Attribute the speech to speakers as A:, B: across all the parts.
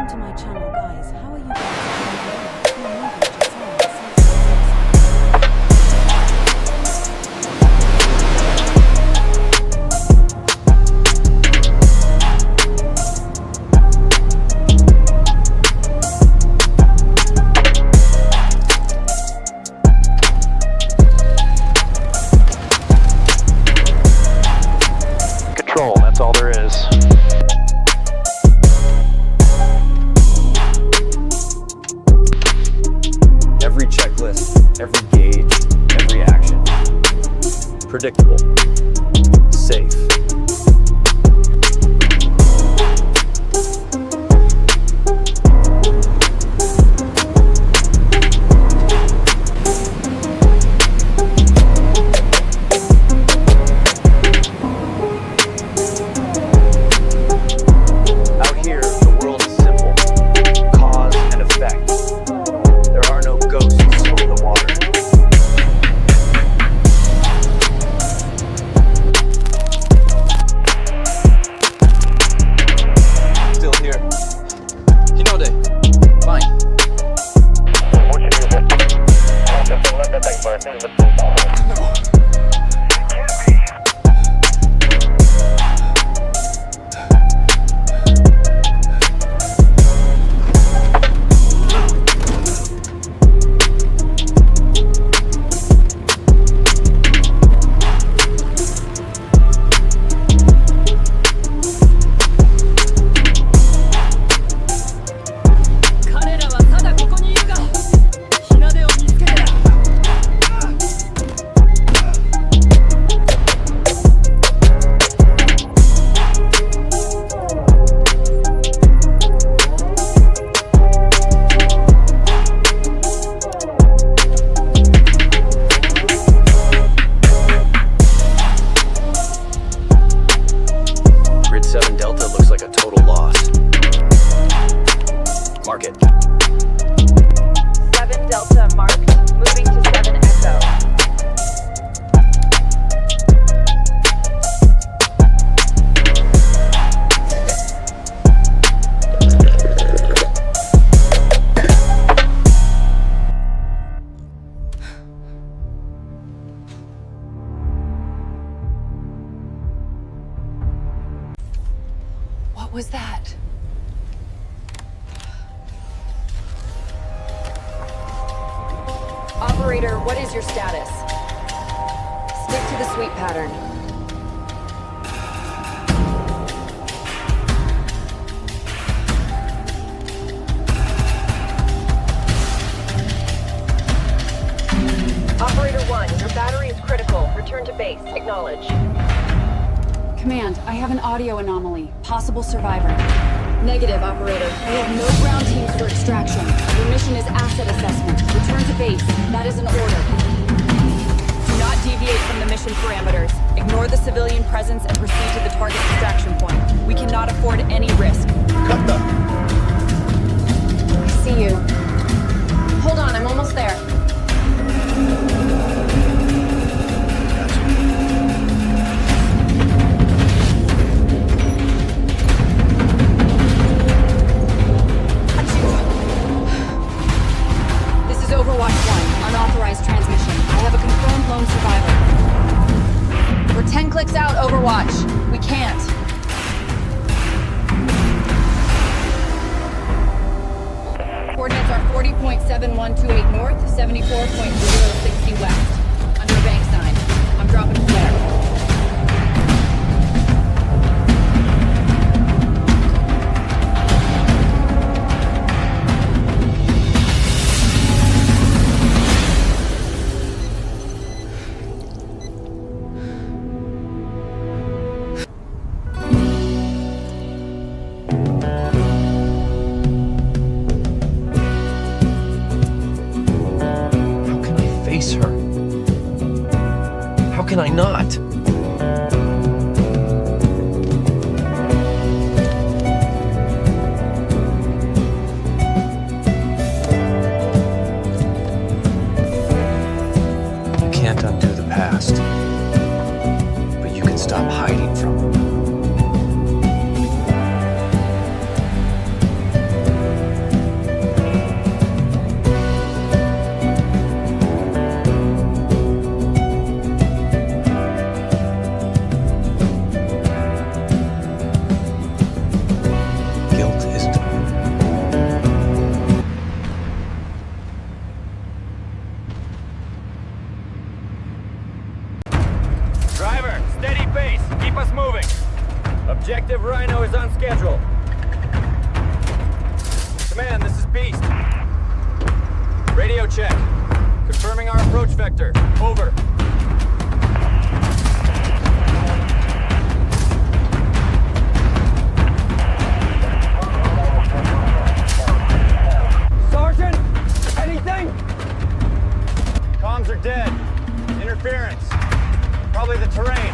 A: Welcome to my channel, guys. How are you guys?
B: Control, that's all there is.
C: Every checklist, every gauge, every action. Predictable. Safe. Out here, the world is simple. Cause and effect. There are no ghosts over the water. Still here. Hinode. Fine. No. Grid 7 Delta looks like a total loss. Mark it.
D: 7 Delta marked. Moving to 7 Echo.
A: What was that?
D: Operator, what is your status? Stick to the sweep pattern. Operator 1, your battery is critical. Return to base. Acknowledge.
A: Command, I have an audio anomaly. Possible survivor.
D: Negative, Operator.
A: We have no ground teams for extraction. Your mission is asset assessment. Return to base. That is an order. Do not deviate from the mission parameters. Ignore the civilian presence and proceed to the target extraction point. We cannot afford any risk.
C: Cut
D: I see you. Hold on, I'm almost there.
A: This is Overwatch 1. Unauthorized transmission. I have a confirmed lone survivor.
D: We're 10 clicks out, Overwatch. We can't.
A: Coordinates are 40.7128 north, 74.060 west. Under a bank sign. I'm dropping a flare.
C: How can I face her? How can I not? You can't undo the past, but you can stop hiding from it. radio check. Confirming our approach vector. Over. Sergeant! Anything? Comms are dead. Interference. Probably the terrain.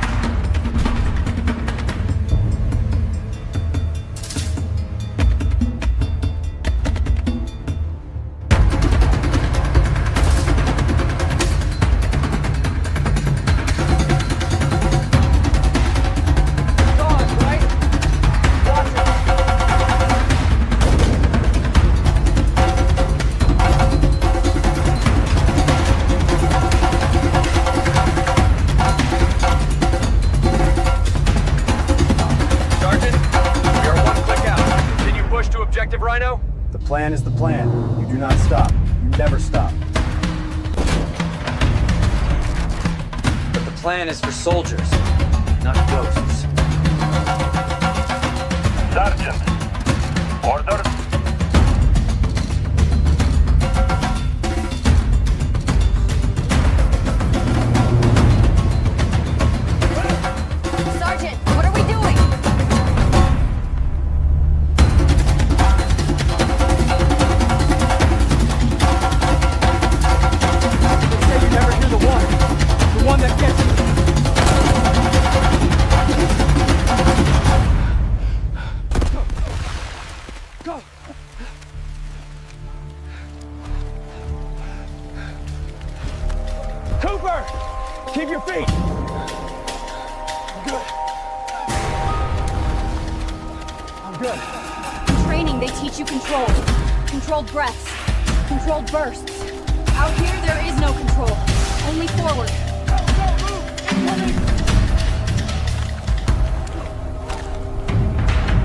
B: The plan is the plan. You do not stop. You never stop.
C: But the plan is for soldiers, not ghosts.
E: Sergeant, order.
D: Sergeant, what are we doing?
B: Cooper! Keep your feet! Good. I'm good.
A: In training, they teach you control. Controlled breaths. Controlled bursts. Out here, there is no control. Only forward.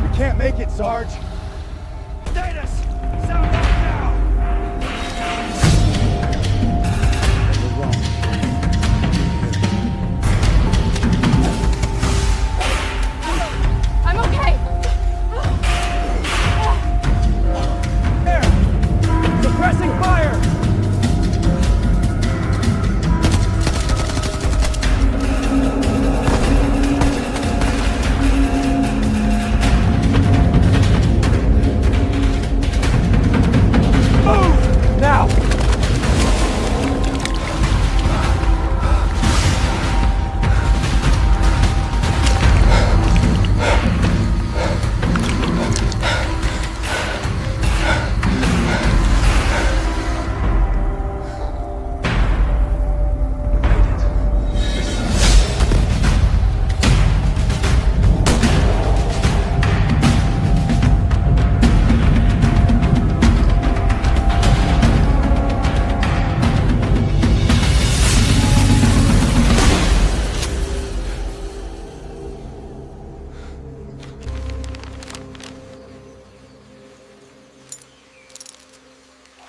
B: We can't make it, Sarge. Status! Sound off now! We're wrong.
A: I'm okay.
B: There! Suppressing fire! Move! Now!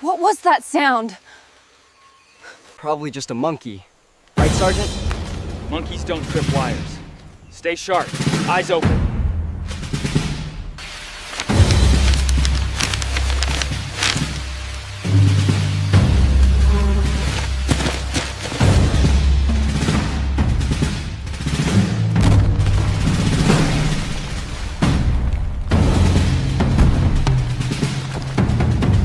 A: What was that sound?
F: Probably just a monkey. Right, Sergeant?
C: Monkeys don't trip wires. Stay sharp. Eyes open.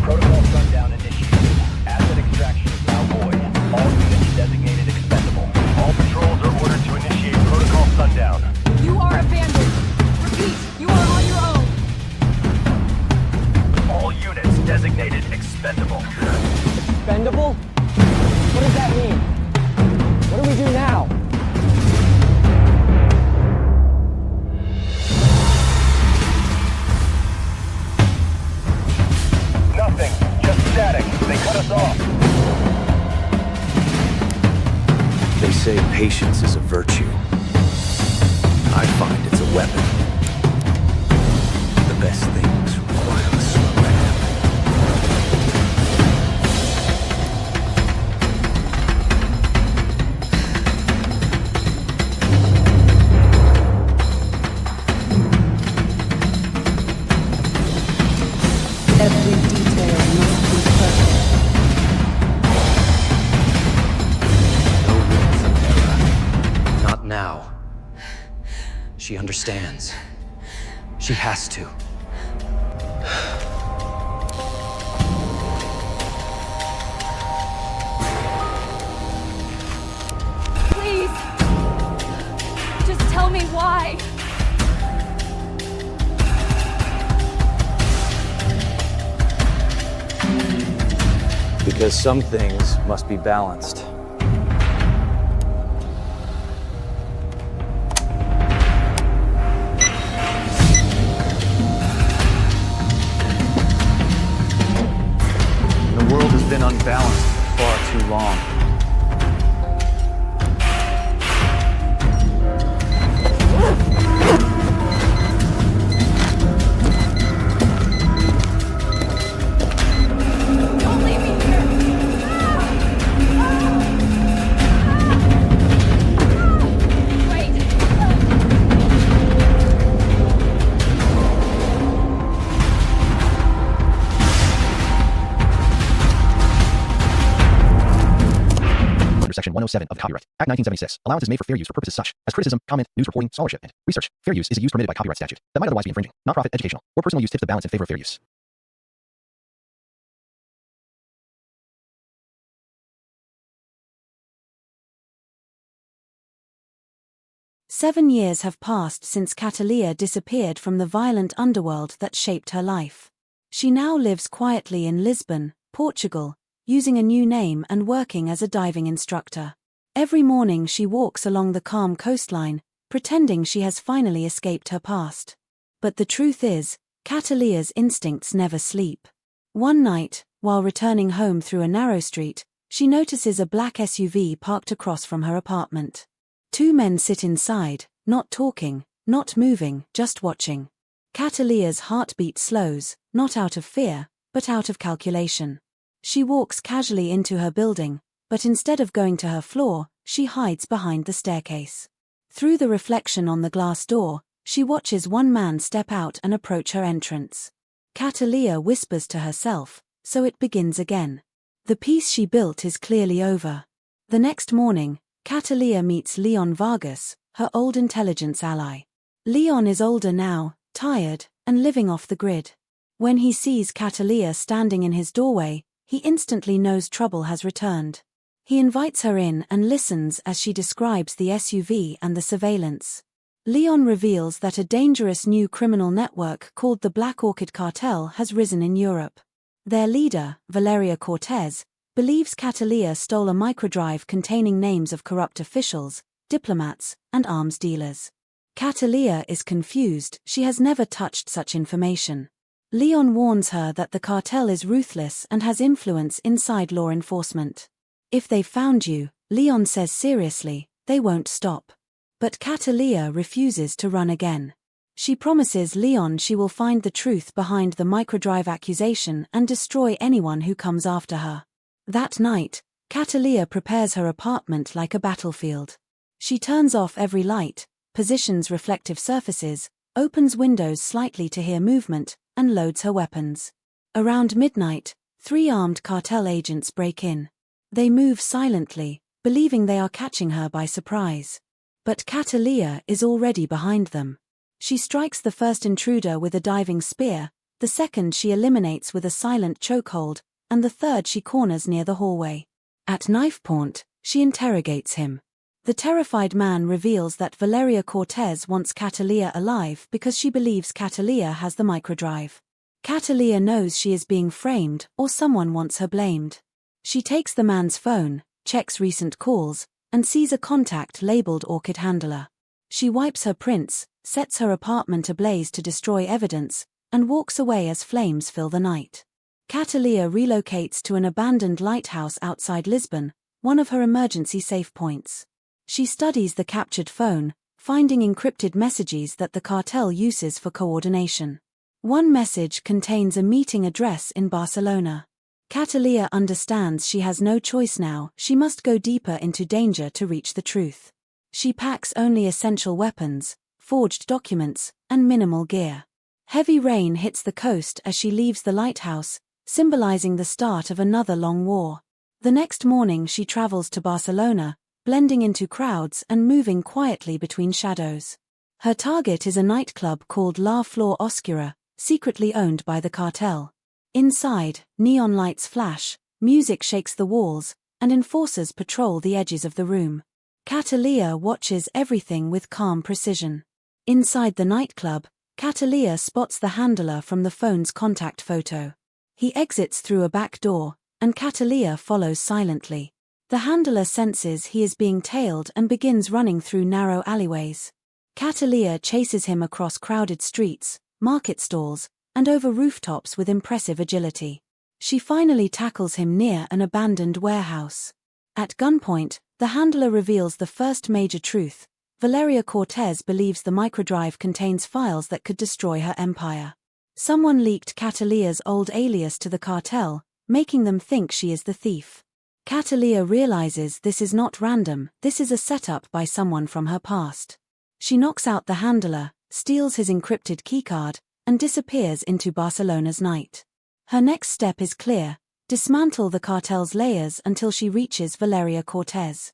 E: Protocol sundown initiated. Asset extraction is now void. All units designated expendable. All patrols are ordered to initiate protocol sundown.
A: You are abandoned. Repeat, you are on your own.
E: All units designated expendable.
F: Expendable? What does that mean? What do we do now?
E: Nothing. Just static. They cut us off.
G: They say patience is a virtue. I find it's a weapon. The best things require a slow hand.
A: Every detail must be perfect.
G: She understands. She has to.
A: Please! Just tell me why!
G: Because some things must be balanced. The world has been unbalanced for far too long.
A: Don't leave me here! Wait!
H: Under Section 107 of the Copyright Act 1976, allowance is made for fair use for purposes such as criticism, comment, news reporting, scholarship, and research. Fair use is a use permitted by copyright statute that might otherwise be infringing. Nonprofit, educational, or personal use tips the balance in favor of fair use.
I: Seven years have passed since Cataleya disappeared from the violent underworld that shaped her life. She now lives quietly in Lisbon, Portugal, using a new name and working as a diving instructor. Every morning she walks along the calm coastline, pretending she has finally escaped her past. But the truth is, Cataleya's instincts never sleep. One night, while returning home through a narrow street, she notices a black SUV parked across from her apartment. Two men sit inside, not talking, not moving, just watching. Cataleya's heartbeat slows, not out of fear, but out of calculation. She walks casually into her building, but instead of going to her floor, she hides behind the staircase. Through the reflection on the glass door, she watches one man step out and approach her entrance. Cataleya whispers to herself, so it begins again. The piece she built is clearly over. The next morning, Cataleya meets Leon Vargas, her old intelligence ally. Leon is older now, tired, and living off the grid. When he sees Cataleya standing in his doorway, he instantly knows trouble has returned. He invites her in and listens as she describes the SUV and the surveillance. Leon reveals that a dangerous new criminal network called the Black Orchid Cartel has risen in Europe. Their leader, Valeria Cortez, believes Cataleya stole a microdrive containing names of corrupt officials, diplomats, and arms dealers. Cataleya is confused, she has never touched such information. Leon warns her that the cartel is ruthless and has influence inside law enforcement. If they found you, Leon says seriously, they won't stop. But Cataleya refuses to run again. She promises Leon she will find the truth behind the microdrive accusation and destroy anyone who comes after her. That night, Cataleya prepares her apartment like a battlefield. She turns off every light, positions reflective surfaces, opens windows slightly to hear movement, and loads her weapons. Around midnight, 3 armed cartel agents break in. They move silently, believing they are catching her by surprise. But Cataleya is already behind them. She strikes the first intruder with a diving spear, the second she eliminates with a silent chokehold, and the third she corners near the hallway. At knife point, she interrogates him. The terrified man reveals that Valeria Cortez wants Cataleya alive because she believes Cataleya has the microdrive. Cataleya knows she is being framed or someone wants her blamed. She takes the man's phone, checks recent calls, and sees a contact labeled Orchid Handler. She wipes her prints, sets her apartment ablaze to destroy evidence, and walks away as flames fill the night. Cataleya relocates to an abandoned lighthouse outside Lisbon, one of her emergency safe points. She studies the captured phone, finding encrypted messages that the cartel uses for coordination. One message contains a meeting address in Barcelona. Cataleya understands she has no choice now, she must go deeper into danger to reach the truth. She packs only essential weapons, forged documents, and minimal gear. Heavy rain hits the coast as she leaves the lighthouse, symbolizing the start of another long war. The next morning she travels to Barcelona, blending into crowds and moving quietly between shadows. Her target is a nightclub called La Flor Oscura, secretly owned by the cartel. Inside, neon lights flash, music shakes the walls, and enforcers patrol the edges of the room. Cataleya watches everything with calm precision. Inside the nightclub, Cataleya spots the handler from the phone's contact photo. He exits through a back door, and Cataleya follows silently. The handler senses he is being tailed and begins running through narrow alleyways. Cataleya chases him across crowded streets, market stalls, and over rooftops with impressive agility. She finally tackles him near an abandoned warehouse. At gunpoint, the handler reveals the first major truth. Valeria Cortez believes the microdrive contains files that could destroy her empire. Someone leaked Cataleya's old alias to the cartel, making them think she is the thief. Cataleya realizes this is not random, this is a setup by someone from her past. She knocks out the handler, steals his encrypted keycard, and disappears into Barcelona's night. Her next step is clear: dismantle the cartel's layers until she reaches Valeria Cortez.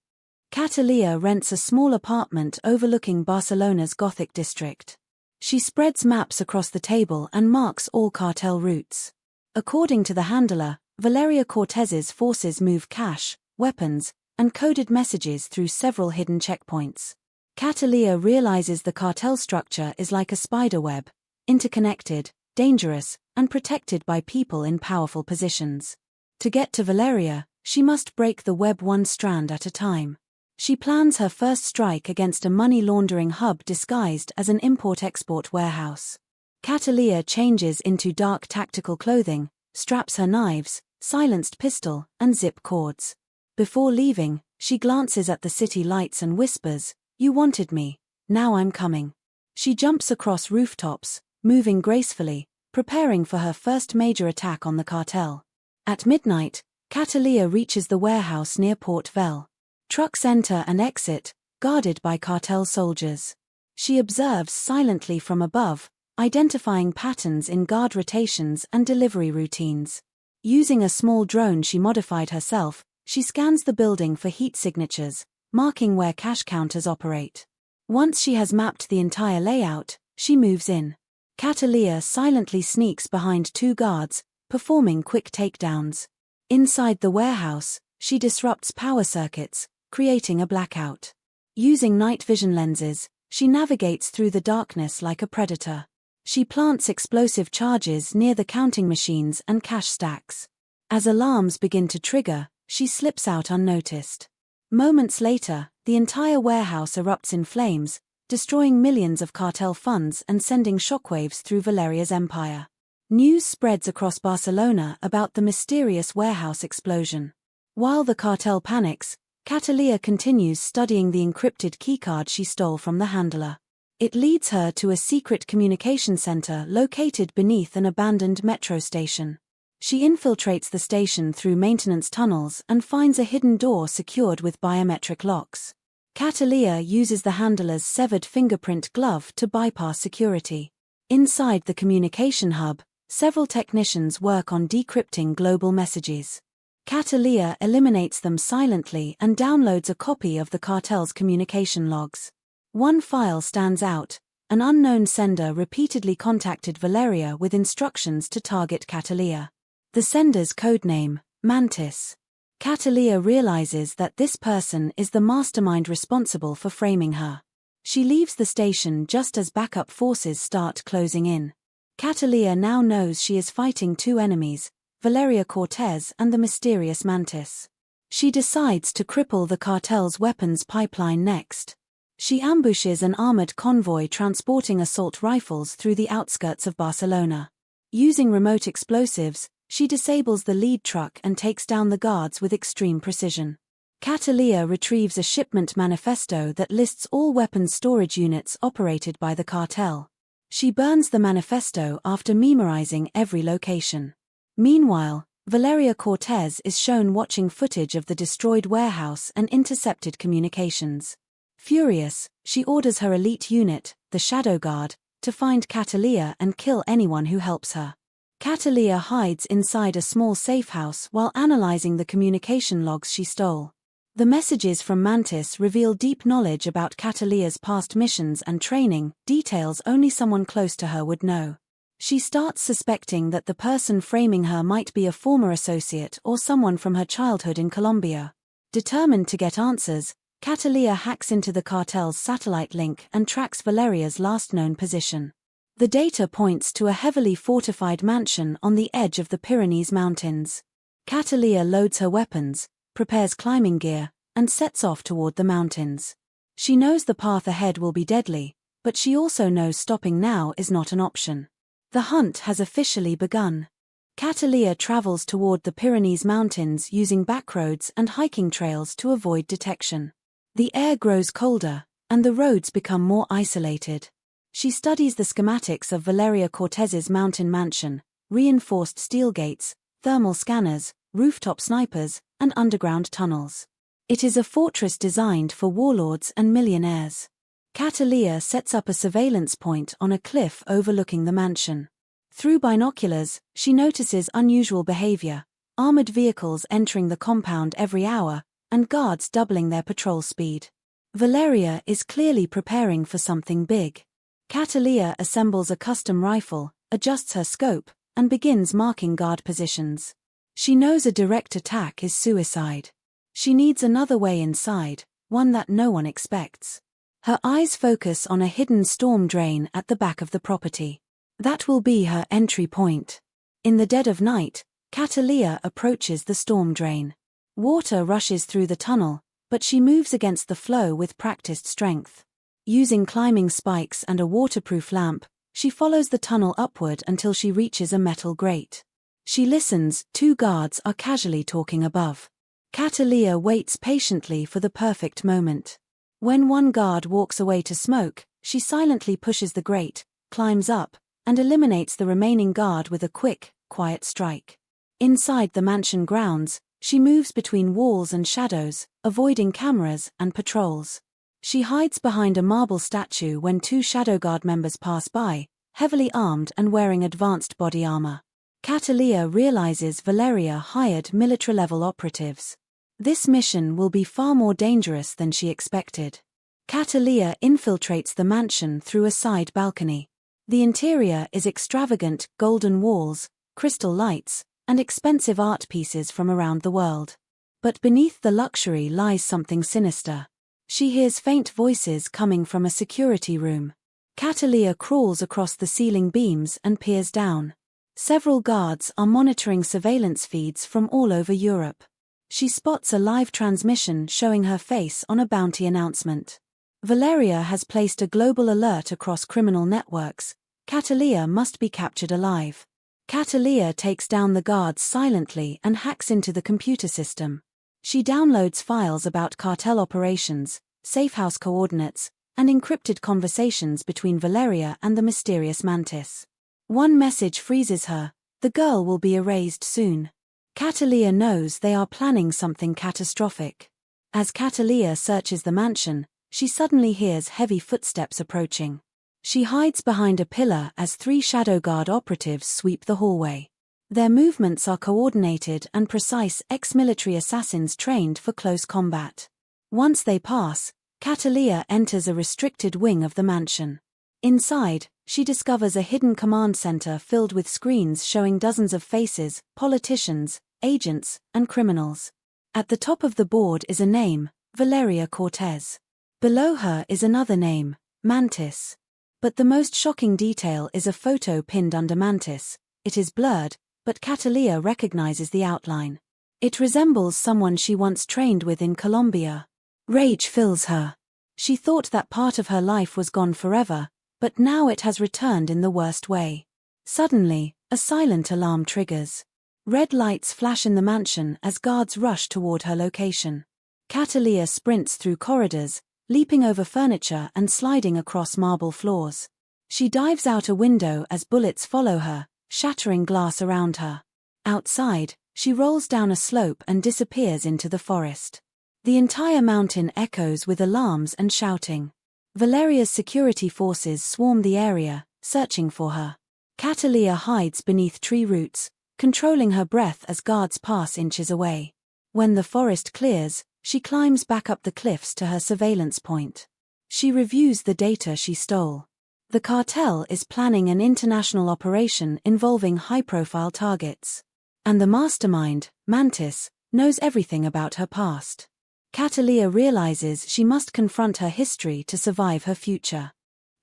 I: Cataleya rents a small apartment overlooking Barcelona's Gothic district. She spreads maps across the table and marks all cartel routes. According to the handler, Valeria Cortez's forces move cash, weapons, and coded messages through several hidden checkpoints. Cataleya realizes the cartel structure is like a spider web, interconnected, dangerous, and protected by people in powerful positions. To get to Valeria, she must break the web one strand at a time. She plans her first strike against a money laundering hub disguised as an import-export warehouse. Cataleya changes into dark tactical clothing, straps her knives, silenced pistol, and zip cords. Before leaving, she glances at the city lights and whispers, "You wanted me, now I'm coming." She jumps across rooftops, moving gracefully, preparing for her first major attack on the cartel. At midnight, Cataleya reaches the warehouse near Port Vel. Trucks enter and exit, guarded by cartel soldiers. She observes silently from above, identifying patterns in guard rotations and delivery routines. Using a small drone she modified herself, she scans the building for heat signatures, marking where cash counters operate. Once she has mapped the entire layout, she moves in. Cataleya silently sneaks behind two guards, performing quick takedowns. Inside the warehouse, she disrupts power circuits, creating a blackout. Using night vision lenses, she navigates through the darkness like a predator. She plants explosive charges near the counting machines and cash stacks. As alarms begin to trigger, she slips out unnoticed. Moments later, the entire warehouse erupts in flames, destroying millions of cartel funds and sending shockwaves through Valeria's empire. News spreads across Barcelona about the mysterious warehouse explosion. While the cartel panics, Cataleya continues studying the encrypted keycard she stole from the handler. It leads her to a secret communication center located beneath an abandoned metro station. She infiltrates the station through maintenance tunnels and finds a hidden door secured with biometric locks. Cataleya uses the handler's severed fingerprint glove to bypass security. Inside the communication hub, several technicians work on decrypting global messages. Cataleya eliminates them silently and downloads a copy of the cartel's communication logs. One file stands out: an unknown sender repeatedly contacted Valeria with instructions to target Cataleya. The sender's codename, Mantis. Cataleya realizes that this person is the mastermind responsible for framing her. She leaves the station just as backup forces start closing in. Cataleya now knows she is fighting two enemies, Valeria Cortez and the mysterious Mantis. She decides to cripple the cartel's weapons pipeline next. She ambushes an armored convoy transporting assault rifles through the outskirts of Barcelona. Using remote explosives, she disables the lead truck and takes down the guards with extreme precision. Cataleya retrieves a shipment manifesto that lists all weapons storage units operated by the cartel. She burns the manifesto after memorizing every location. Meanwhile, Valeria Cortez is shown watching footage of the destroyed warehouse and intercepted communications. Furious, she orders her elite unit, the Shadow Guard, to find Cataleya and kill anyone who helps her. Cataleya hides inside a small safe house while analyzing the communication logs she stole. The messages from Mantis reveal deep knowledge about Cataleya's past missions and training, details only someone close to her would know. She starts suspecting that the person framing her might be a former associate or someone from her childhood in Colombia. Determined to get answers, Cataleya hacks into the cartel's satellite link and tracks Valeria's last known position. The data points to a heavily fortified mansion on the edge of the Pyrenees Mountains. Cataleya loads her weapons, prepares climbing gear, and sets off toward the mountains. She knows the path ahead will be deadly, but she also knows stopping now is not an option. The hunt has officially begun. Cataleya travels toward the Pyrenees Mountains using backroads and hiking trails to avoid detection. The air grows colder, and the roads become more isolated. She studies the schematics of Valeria Cortez's mountain mansion, reinforced steel gates, thermal scanners, rooftop snipers, and underground tunnels. It is a fortress designed for warlords and millionaires. Cataleya sets up a surveillance point on a cliff overlooking the mansion. Through binoculars, she notices unusual behavior, armored vehicles entering the compound every hour, and guards doubling their patrol speed. Valeria is clearly preparing for something big. Cataleya assembles a custom rifle, adjusts her scope, and begins marking guard positions. She knows a direct attack is suicide. She needs another way inside, one that no one expects. Her eyes focus on a hidden storm drain at the back of the property. That will be her entry point. In the dead of night, Cataleya approaches the storm drain. Water rushes through the tunnel, but she moves against the flow with practiced strength. Using climbing spikes and a waterproof lamp, she follows the tunnel upward until she reaches a metal grate. She listens, 2 guards are casually talking above. Cataleya waits patiently for the perfect moment. When one guard walks away to smoke, she silently pushes the grate, climbs up, and eliminates the remaining guard with a quick, quiet strike. Inside the mansion grounds, she moves between walls and shadows, avoiding cameras and patrols. She hides behind a marble statue when 2 Shadow Guard members pass by, heavily armed and wearing advanced body armor. Cataleya realizes Valeria hired military-level operatives. This mission will be far more dangerous than she expected. Cataleya infiltrates the mansion through a side balcony. The interior is extravagant, golden walls, crystal lights, and expensive art pieces from around the world. But beneath the luxury lies something sinister. She hears faint voices coming from a security room. Cataleya crawls across the ceiling beams and peers down. Several guards are monitoring surveillance feeds from all over Europe. She spots a live transmission showing her face on a bounty announcement. Valeria has placed a global alert across criminal networks. Cataleya must be captured alive. Cataleya takes down the guards silently and hacks into the computer system. She downloads files about cartel operations, safehouse coordinates, and encrypted conversations between Valeria and the mysterious Mantis. One message freezes her: the girl will be erased soon. Cataleya knows they are planning something catastrophic. As Cataleya searches the mansion, she suddenly hears heavy footsteps approaching. She hides behind a pillar as 3 Shadow Guard operatives sweep the hallway. Their movements are coordinated and precise, ex-military assassins trained for close combat. Once they pass, Cataleya enters a restricted wing of the mansion. Inside, she discovers a hidden command center filled with screens showing dozens of faces, politicians, agents, and criminals. At the top of the board is a name, Valeria Cortez. Below her is another name, Mantis. But the most shocking detail is a photo pinned under Mantis. It is blurred, but Cataleya recognizes the outline. It resembles someone she once trained with in Colombia. Rage fills her. She thought that part of her life was gone forever, but now it has returned in the worst way. Suddenly, a silent alarm triggers. Red lights flash in the mansion as guards rush toward her location. Cataleya sprints through corridors, leaping over furniture and sliding across marble floors. She dives out a window as bullets follow her, shattering glass around her. Outside, she rolls down a slope and disappears into the forest. The entire mountain echoes with alarms and shouting. Valeria's security forces swarm the area, searching for her. Cataleya hides beneath tree roots, controlling her breath as guards pass inches away. When the forest clears, She climbs back up the cliffs to her surveillance point. She reviews the data she stole. The cartel is planning an international operation involving high-profile targets. And the mastermind, Mantis, knows everything about her past. Cataleya realizes she must confront her history to survive her future.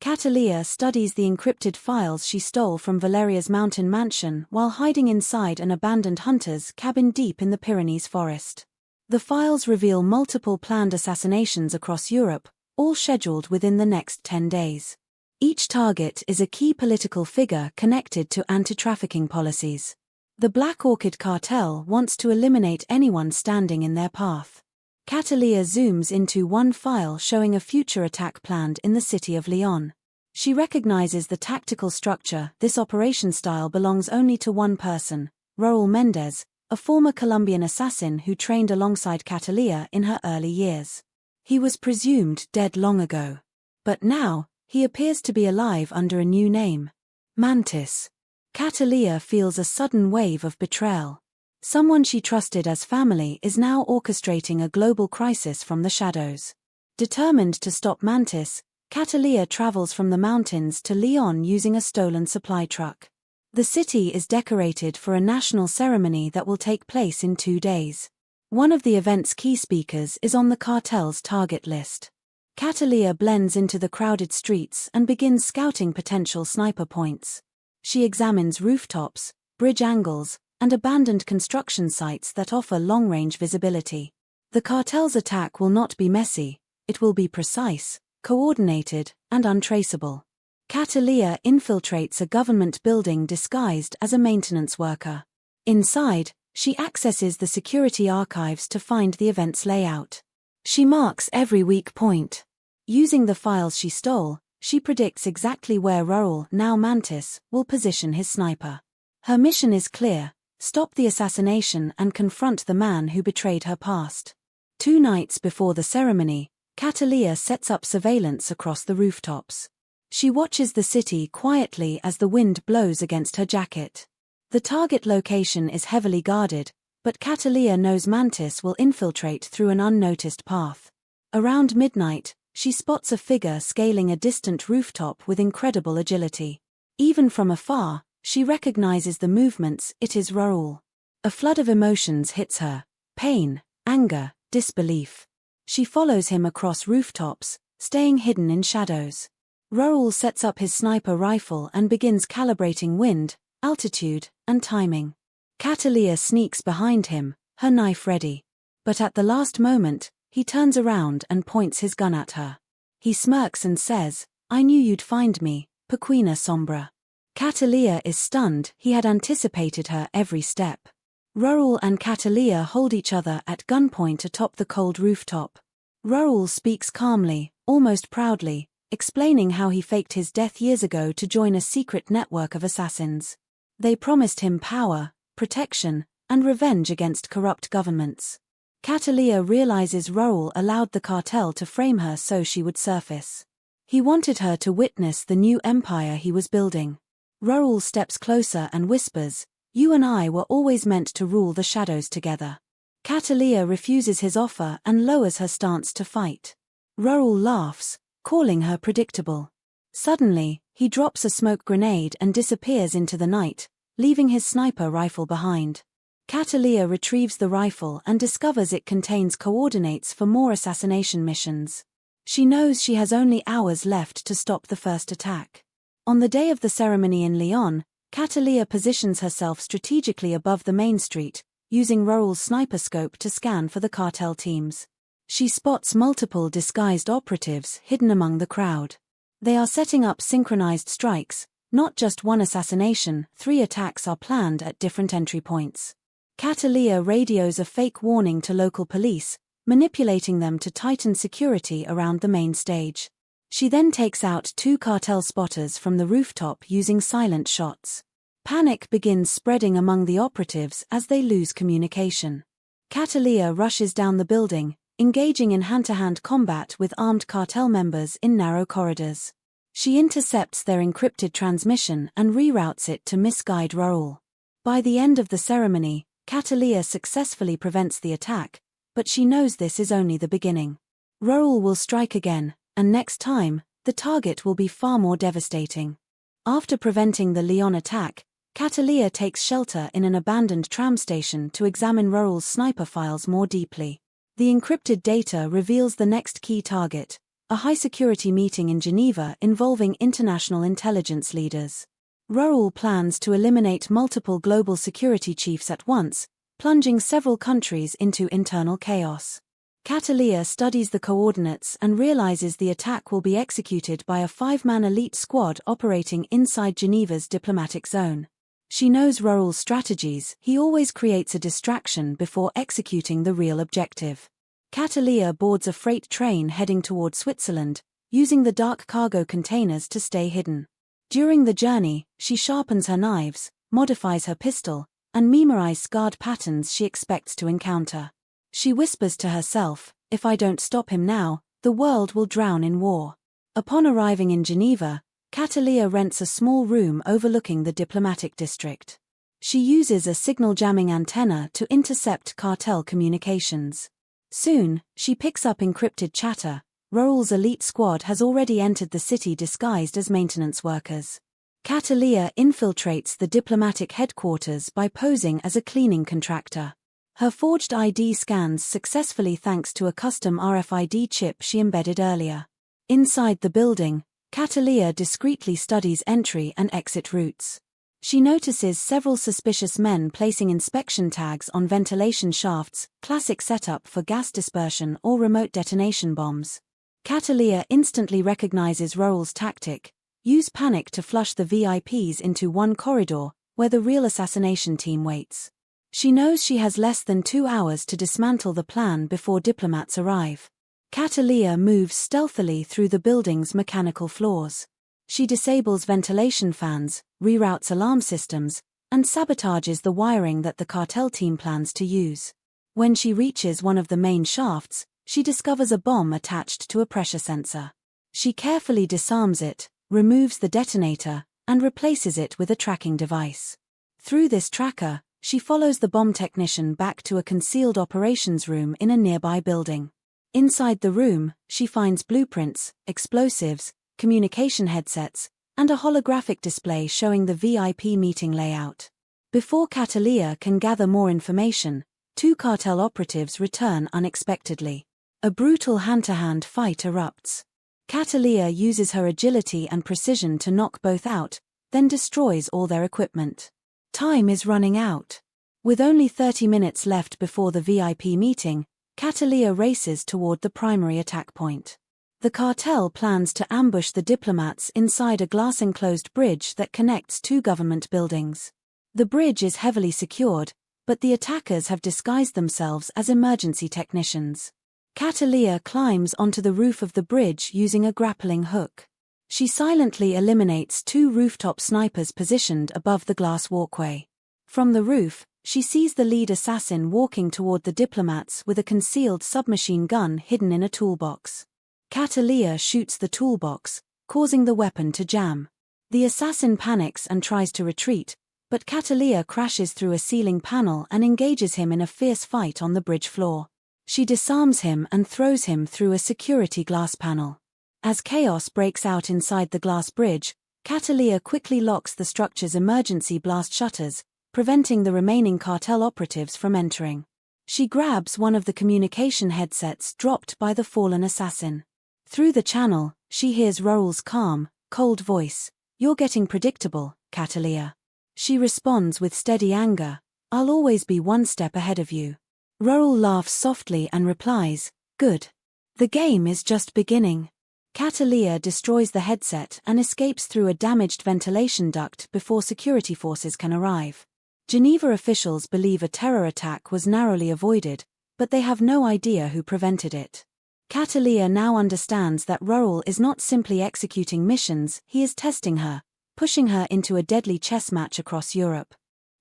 I: Cataleya studies the encrypted files she stole from Valeria's mountain mansion while hiding inside an abandoned hunter's cabin deep in the Pyrenees forest. The files reveal multiple planned assassinations across Europe, all scheduled within the next 10 days. Each target is a key political figure connected to anti-trafficking policies. The Black Orchid cartel wants to eliminate anyone standing in their path. Cataleya zooms into one file showing a future attack planned in the city of Lyon. She recognizes the tactical structure. This operation style belongs only to one person, Raúl Méndez, a former Colombian assassin who trained alongside Cataleya in her early years. He was presumed dead long ago. But now, he appears to be alive under a new name. Mantis. Cataleya feels a sudden wave of betrayal. Someone she trusted as family is now orchestrating a global crisis from the shadows. Determined to stop Mantis, Cataleya travels from the mountains to Lyon using a stolen supply truck. The city is decorated for a national ceremony that will take place in 2 days. One of the event's key speakers is on the cartel's target list. Cataleya blends into the crowded streets and begins scouting potential sniper points. She examines rooftops, bridge angles, and abandoned construction sites that offer long-range visibility. The cartel's attack will not be messy, it will be precise, coordinated, and untraceable. Cataleya infiltrates a government building disguised as a maintenance worker. Inside, she accesses the security archives to find the event's layout. She marks every weak point. Using the files she stole, she predicts exactly where Raúl, now Mantis, will position his sniper. Her mission is clear: stop the assassination and confront the man who betrayed her past. 2 nights before the ceremony, Cataleya sets up surveillance across the rooftops. She watches the city quietly as the wind blows against her jacket. The target location is heavily guarded, but Cataleya knows Mantis will infiltrate through an unnoticed path. Around midnight, she spots a figure scaling a distant rooftop with incredible agility. Even from afar, she recognizes the movements. It is Raúl. A flood of emotions hits her: pain, anger, disbelief. She follows him across rooftops, staying hidden in shadows. Raúl sets up his sniper rifle and begins calibrating wind, altitude, and timing. Cataleya sneaks behind him, her knife ready. But at the last moment, he turns around and points his gun at her. He smirks and says, "I knew you'd find me, Pequena Sombra." Cataleya is stunned. He had anticipated her every step. Raúl and Cataleya hold each other at gunpoint atop the cold rooftop. Raúl speaks calmly, almost proudly, explaining how he faked his death years ago to join a secret network of assassins. They promised him power, protection, and revenge against corrupt governments. Cataleya realizes Raúl allowed the cartel to frame her so she would surface. He wanted her to witness the new empire he was building. Raúl steps closer and whispers, "You and I were always meant to rule the shadows together." Cataleya refuses his offer and lowers her stance to fight. Raúl laughs, calling her predictable. Suddenly, he drops a smoke grenade and disappears into the night, leaving his sniper rifle behind. Cataleya retrieves the rifle and discovers it contains coordinates for more assassination missions. She knows she has only hours left to stop the first attack. On the day of the ceremony in Lyon, Cataleya positions herself strategically above the main street, using Raúl's sniper scope to scan for the cartel teams. She spots multiple disguised operatives hidden among the crowd. They are setting up synchronized strikes, not just one assassination. 3 attacks are planned at different entry points. Cataleya radios a fake warning to local police, manipulating them to tighten security around the main stage. She then takes out 2 cartel spotters from the rooftop using silent shots. Panic begins spreading among the operatives as they lose communication. Cataleya rushes down the building, engaging in hand-to-hand combat with armed cartel members in narrow corridors. She intercepts their encrypted transmission and reroutes it to misguide Raúl. By the end of the ceremony, Cataleya successfully prevents the attack, but she knows this is only the beginning. Raoul will strike again, and next time, the target will be far more devastating. After preventing the Lyon attack, Cataleya takes shelter in an abandoned tram station to examine Raoul's sniper files more deeply. The encrypted data reveals the next key target, a high-security meeting in Geneva involving international intelligence leaders. Raoul plans to eliminate multiple global security chiefs at once, plunging several countries into internal chaos. Cataleya studies the coordinates and realizes the attack will be executed by a 5-man elite squad operating inside Geneva's diplomatic zone. She knows Raoul's strategies. He always creates a distraction before executing the real objective. Cataleya boards a freight train heading toward Switzerland, using the dark cargo containers to stay hidden. During the journey, she sharpens her knives, modifies her pistol, and memorizes scarred patterns she expects to encounter. She whispers to herself, "If I don't stop him now, the world will drown in war." Upon arriving in Geneva, Cataleya rents a small room overlooking the diplomatic district. She uses a signal jamming antenna to intercept cartel communications. Soon, she picks up encrypted chatter. Raoul's elite squad has already entered the city disguised as maintenance workers. Cataleya infiltrates the diplomatic headquarters by posing as a cleaning contractor. Her forged ID scans successfully thanks to a custom RFID chip she embedded earlier. Inside the building, Cataleya discreetly studies entry and exit routes. She notices several suspicious men placing inspection tags on ventilation shafts, classic setup for gas dispersion or remote detonation bombs. Cataleya instantly recognizes Raoul's tactic: use panic to flush the VIPs into one corridor, where the real assassination team waits. She knows she has less than 2 hours to dismantle the plan before diplomats arrive. Cataleya moves stealthily through the building's mechanical floors. She disables ventilation fans, reroutes alarm systems, and sabotages the wiring that the cartel team plans to use. When she reaches one of the main shafts, she discovers a bomb attached to a pressure sensor. She carefully disarms it, removes the detonator, and replaces it with a tracking device. Through this tracker, she follows the bomb technician back to a concealed operations room in a nearby building. Inside the room, she finds blueprints, explosives, communication headsets, and a holographic display showing the VIP meeting layout. Before Cataleya can gather more information, 2 cartel operatives return unexpectedly. A brutal hand-to-hand fight erupts. Cataleya uses her agility and precision to knock both out, then destroys all their equipment. Time is running out. With only 30 minutes left before the VIP meeting, Cataleya races toward the primary attack point. The cartel plans to ambush the diplomats inside a glass-enclosed bridge that connects 2 government buildings. The bridge is heavily secured, but the attackers have disguised themselves as emergency technicians. Cataleya climbs onto the roof of the bridge using a grappling hook. She silently eliminates 2 rooftop snipers positioned above the glass walkway. From the roof, she sees the lead assassin walking toward the diplomats with a concealed submachine gun hidden in a toolbox. Cataleya shoots the toolbox, causing the weapon to jam. The assassin panics and tries to retreat, but Cataleya crashes through a ceiling panel and engages him in a fierce fight on the bridge floor. She disarms him and throws him through a security glass panel. As chaos breaks out inside the glass bridge, Cataleya quickly locks the structure's emergency blast shutters, preventing the remaining cartel operatives from entering. She grabs one of the communication headsets dropped by the fallen assassin. Through the channel, she hears Raoul's calm, cold voice. "You're getting predictable, Cataleya." She responds with steady anger. "I'll always be one step ahead of you." Raoul laughs softly and replies, "Good. The game is just beginning." Cataleya destroys the headset and escapes through a damaged ventilation duct before security forces can arrive. Geneva officials believe a terror attack was narrowly avoided, but they have no idea who prevented it. Cataleya now understands that Raoul is not simply executing missions, he is testing her, pushing her into a deadly chess match across Europe.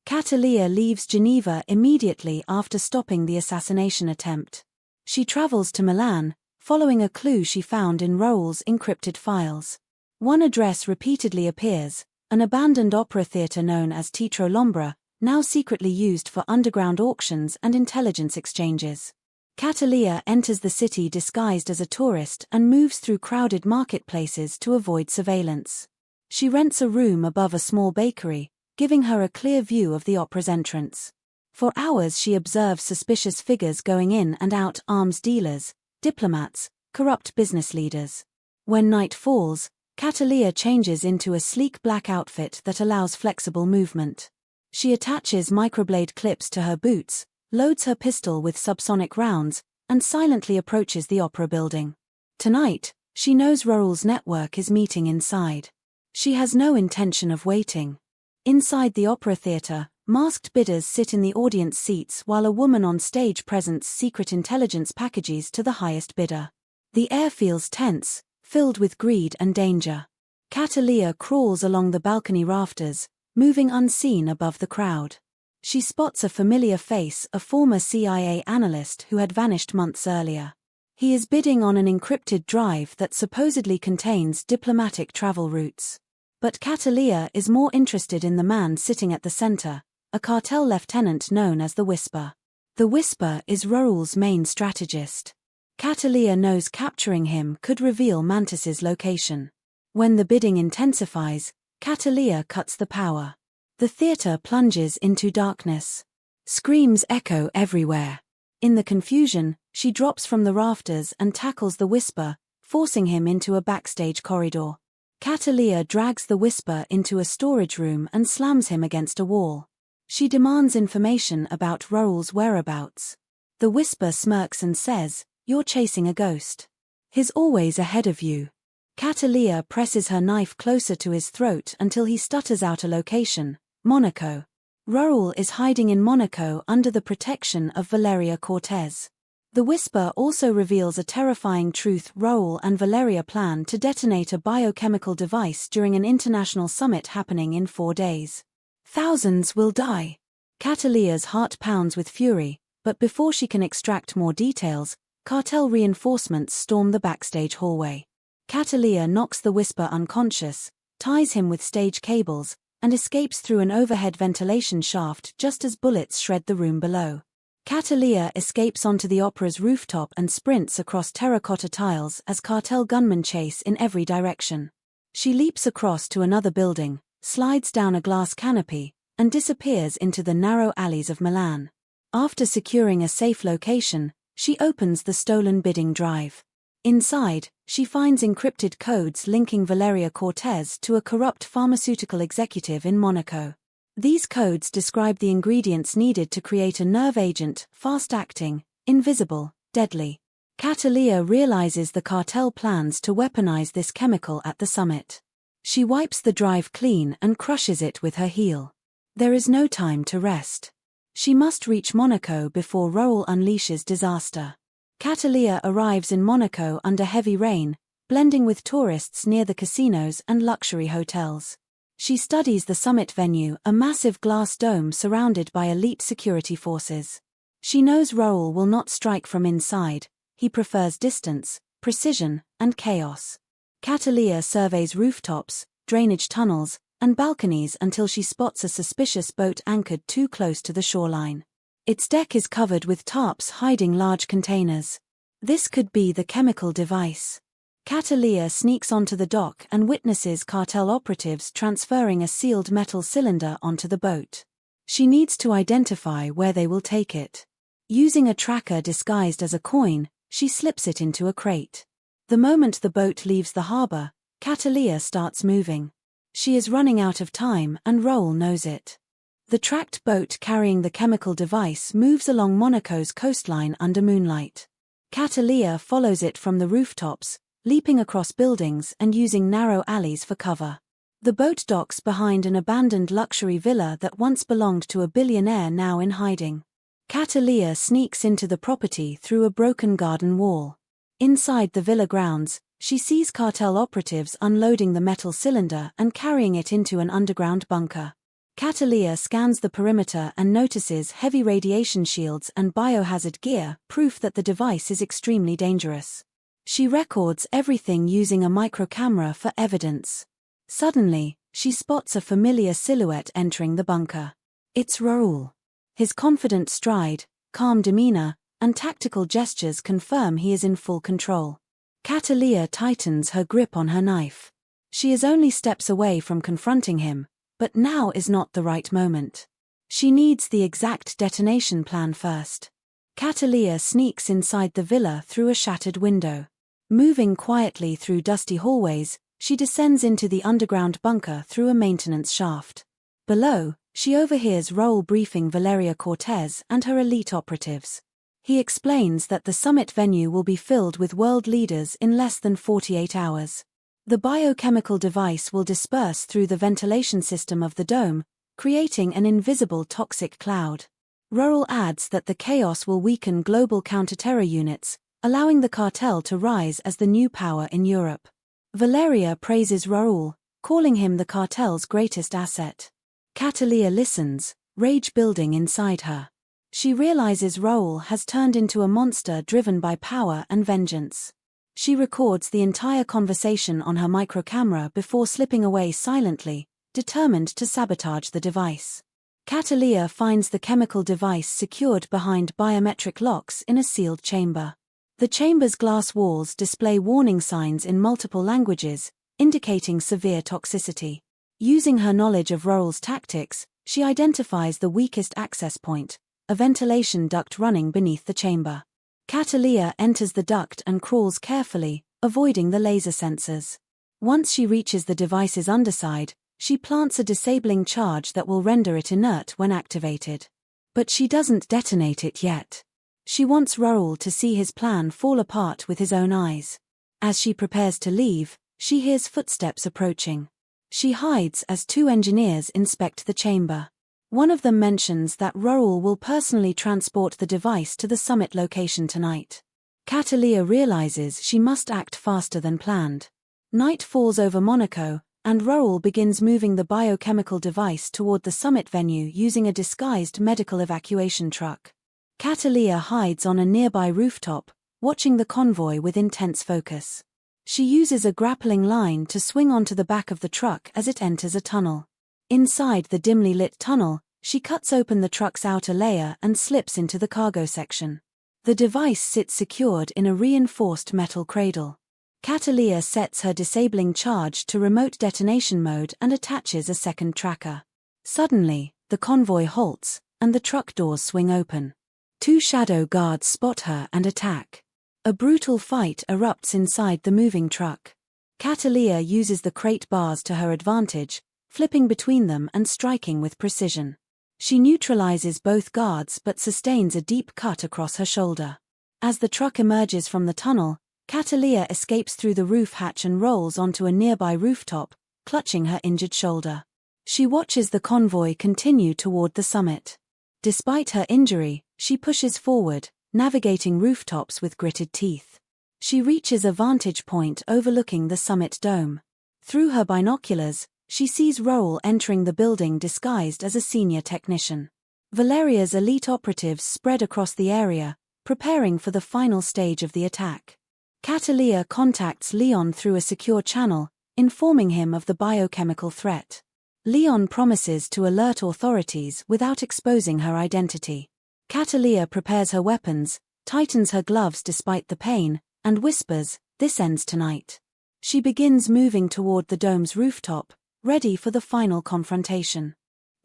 I: Cataleya leaves Geneva immediately after stopping the assassination attempt. She travels to Milan, following a clue she found in Raoul's encrypted files. One address repeatedly appears, an abandoned opera theatre known as Teatro Lombra, now secretly used for underground auctions and intelligence exchanges. Cataleya enters the city disguised as a tourist and moves through crowded marketplaces to avoid surveillance. She rents a room above a small bakery, giving her a clear view of the opera's entrance. For hours she observes suspicious figures going in and out: arms dealers, diplomats, corrupt business leaders. When night falls, Cataleya changes into a sleek black outfit that allows flexible movement. She attaches microblade clips to her boots, loads her pistol with subsonic rounds, and silently approaches the opera building. Tonight, she knows Rohirrim's network is meeting inside. She has no intention of waiting. Inside the opera theater, masked bidders sit in the audience seats while a woman on stage presents secret intelligence packages to the highest bidder. The air feels tense, filled with greed and danger. Cataleya crawls along the balcony rafters, moving unseen above the crowd. She spots a familiar face, a former CIA analyst who had vanished months earlier. He is bidding on an encrypted drive that supposedly contains diplomatic travel routes. But Cataleya is more interested in the man sitting at the center, a cartel lieutenant known as the Whisper. The Whisper is Rohirrim's main strategist. Cataleya knows capturing him could reveal Mantis's location. When the bidding intensifies, Cataleya cuts the power. The theater plunges into darkness. Screams echo everywhere. In the confusion, she drops from the rafters and tackles the Whisper, forcing him into a backstage corridor. Cataleya drags the Whisper into a storage room and slams him against a wall. She demands information about Rohirrim's whereabouts. The Whisper smirks and says, "You're chasing a ghost. He's always ahead of you." Cataleya presses her knife closer to his throat until he stutters out a location: Monaco. Rohirrim is hiding in Monaco under the protection of Valeria Cortez. The Whisper also reveals a terrifying truth: Rohirrim and Valeria plan to detonate a biochemical device during an international summit happening in 4 days. Thousands will die. Cataleya's heart pounds with fury, but before she can extract more details, cartel reinforcements storm the backstage hallway. Cataleya knocks the Whisper unconscious, ties him with stage cables, and escapes through an overhead ventilation shaft just as bullets shred the room below. Cataleya escapes onto the opera's rooftop and sprints across terracotta tiles as cartel gunmen chase in every direction. She leaps across to another building, slides down a glass canopy, and disappears into the narrow alleys of Milan. After securing a safe location, she opens the stolen bidding drive. Inside, she finds encrypted codes linking Valeria Cortez to a corrupt pharmaceutical executive in Monaco. These codes describe the ingredients needed to create a nerve agent: fast-acting, invisible, deadly. Cataleya realizes the cartel plans to weaponize this chemical at the summit. She wipes the drive clean and crushes it with her heel. There is no time to rest. She must reach Monaco before Rohirrim unleashes disaster. Cataleya arrives in Monaco under heavy rain, blending with tourists near the casinos and luxury hotels. She studies the summit venue, a massive glass dome surrounded by elite security forces. She knows Rohirrim will not strike from inside. He prefers distance, precision, and chaos. Cataleya surveys rooftops, drainage tunnels, and balconies until she spots a suspicious boat anchored too close to the shoreline. Its deck is covered with tarps hiding large containers. This could be the chemical device. Cataleya sneaks onto the dock and witnesses cartel operatives transferring a sealed metal cylinder onto the boat. She needs to identify where they will take it. Using a tracker disguised as a coin, she slips it into a crate. The moment the boat leaves the harbor, Cataleya starts moving. She is running out of time and Rohirrim knows it. The tracked boat carrying the chemical device moves along Monaco's coastline under moonlight. Cataleya follows it from the rooftops, leaping across buildings and using narrow alleys for cover. The boat docks behind an abandoned luxury villa that once belonged to a billionaire now in hiding. Cataleya sneaks into the property through a broken garden wall. Inside the villa grounds, she sees cartel operatives unloading the metal cylinder and carrying it into an underground bunker. Cataleya scans the perimeter and notices heavy radiation shields and biohazard gear, proof that the device is extremely dangerous. She records everything using a microcamera for evidence. Suddenly, she spots a familiar silhouette entering the bunker. It's Rohirrim. His confident stride, calm demeanor, and tactical gestures confirm he is in full control. Cataleya tightens her grip on her knife. She is only steps away from confronting him, but now is not the right moment. She needs the exact detonation plan first. Cataleya sneaks inside the villa through a shattered window. Moving quietly through dusty hallways, she descends into the underground bunker through a maintenance shaft. Below, she overhears Raul briefing Valeria Cortez and her elite operatives. He explains that the summit venue will be filled with world leaders in less than 48 hours. The biochemical device will disperse through the ventilation system of the dome, creating an invisible toxic cloud. Raul adds that the chaos will weaken global counter-terror units, allowing the cartel to rise as the new power in Europe. Valeria praises Raul, calling him the cartel's greatest asset. Cataleya listens, rage building inside her. She realizes Raul has turned into a monster driven by power and vengeance. She records the entire conversation on her microcamera before slipping away silently, determined to sabotage the device. Cataleya finds the chemical device secured behind biometric locks in a sealed chamber. The chamber's glass walls display warning signs in multiple languages, indicating severe toxicity. Using her knowledge of Raul's tactics, she identifies the weakest access point, a ventilation duct running beneath the chamber. Cataleya enters the duct and crawls carefully, avoiding the laser sensors. Once she reaches the device's underside, she plants a disabling charge that will render it inert when activated. But she doesn't detonate it yet. She wants Raul to see his plan fall apart with his own eyes. As she prepares to leave, she hears footsteps approaching. She hides as two engineers inspect the chamber. One of them mentions that Raul will personally transport the device to the summit location tonight. Cataleya realizes she must act faster than planned. Night falls over Monaco, and Raul begins moving the biochemical device toward the summit venue using a disguised medical evacuation truck. Cataleya hides on a nearby rooftop, watching the convoy with intense focus. She uses a grappling line to swing onto the back of the truck as it enters a tunnel. Inside the dimly lit tunnel, she cuts open the truck's outer layer and slips into the cargo section. The device sits secured in a reinforced metal cradle. Cataleya sets her disabling charge to remote detonation mode and attaches a second tracker. Suddenly, the convoy halts, and the truck doors swing open. Two shadow guards spot her and attack. A brutal fight erupts inside the moving truck. Cataleya uses the crate bars to her advantage, flipping between them and striking with precision. She neutralizes both guards but sustains a deep cut across her shoulder. As the truck emerges from the tunnel, Cataleya escapes through the roof hatch and rolls onto a nearby rooftop, clutching her injured shoulder. She watches the convoy continue toward the summit. Despite her injury, she pushes forward, navigating rooftops with gritted teeth. She reaches a vantage point overlooking the summit dome. Through her binoculars, she sees Raul entering the building disguised as a senior technician. Valeria's elite operatives spread across the area, preparing for the final stage of the attack. Cataleya contacts Leon through a secure channel, informing him of the biochemical threat. Leon promises to alert authorities without exposing her identity. Cataleya prepares her weapons, tightens her gloves despite the pain, and whispers, "This ends tonight." She begins moving toward the dome's rooftop, ready for the final confrontation.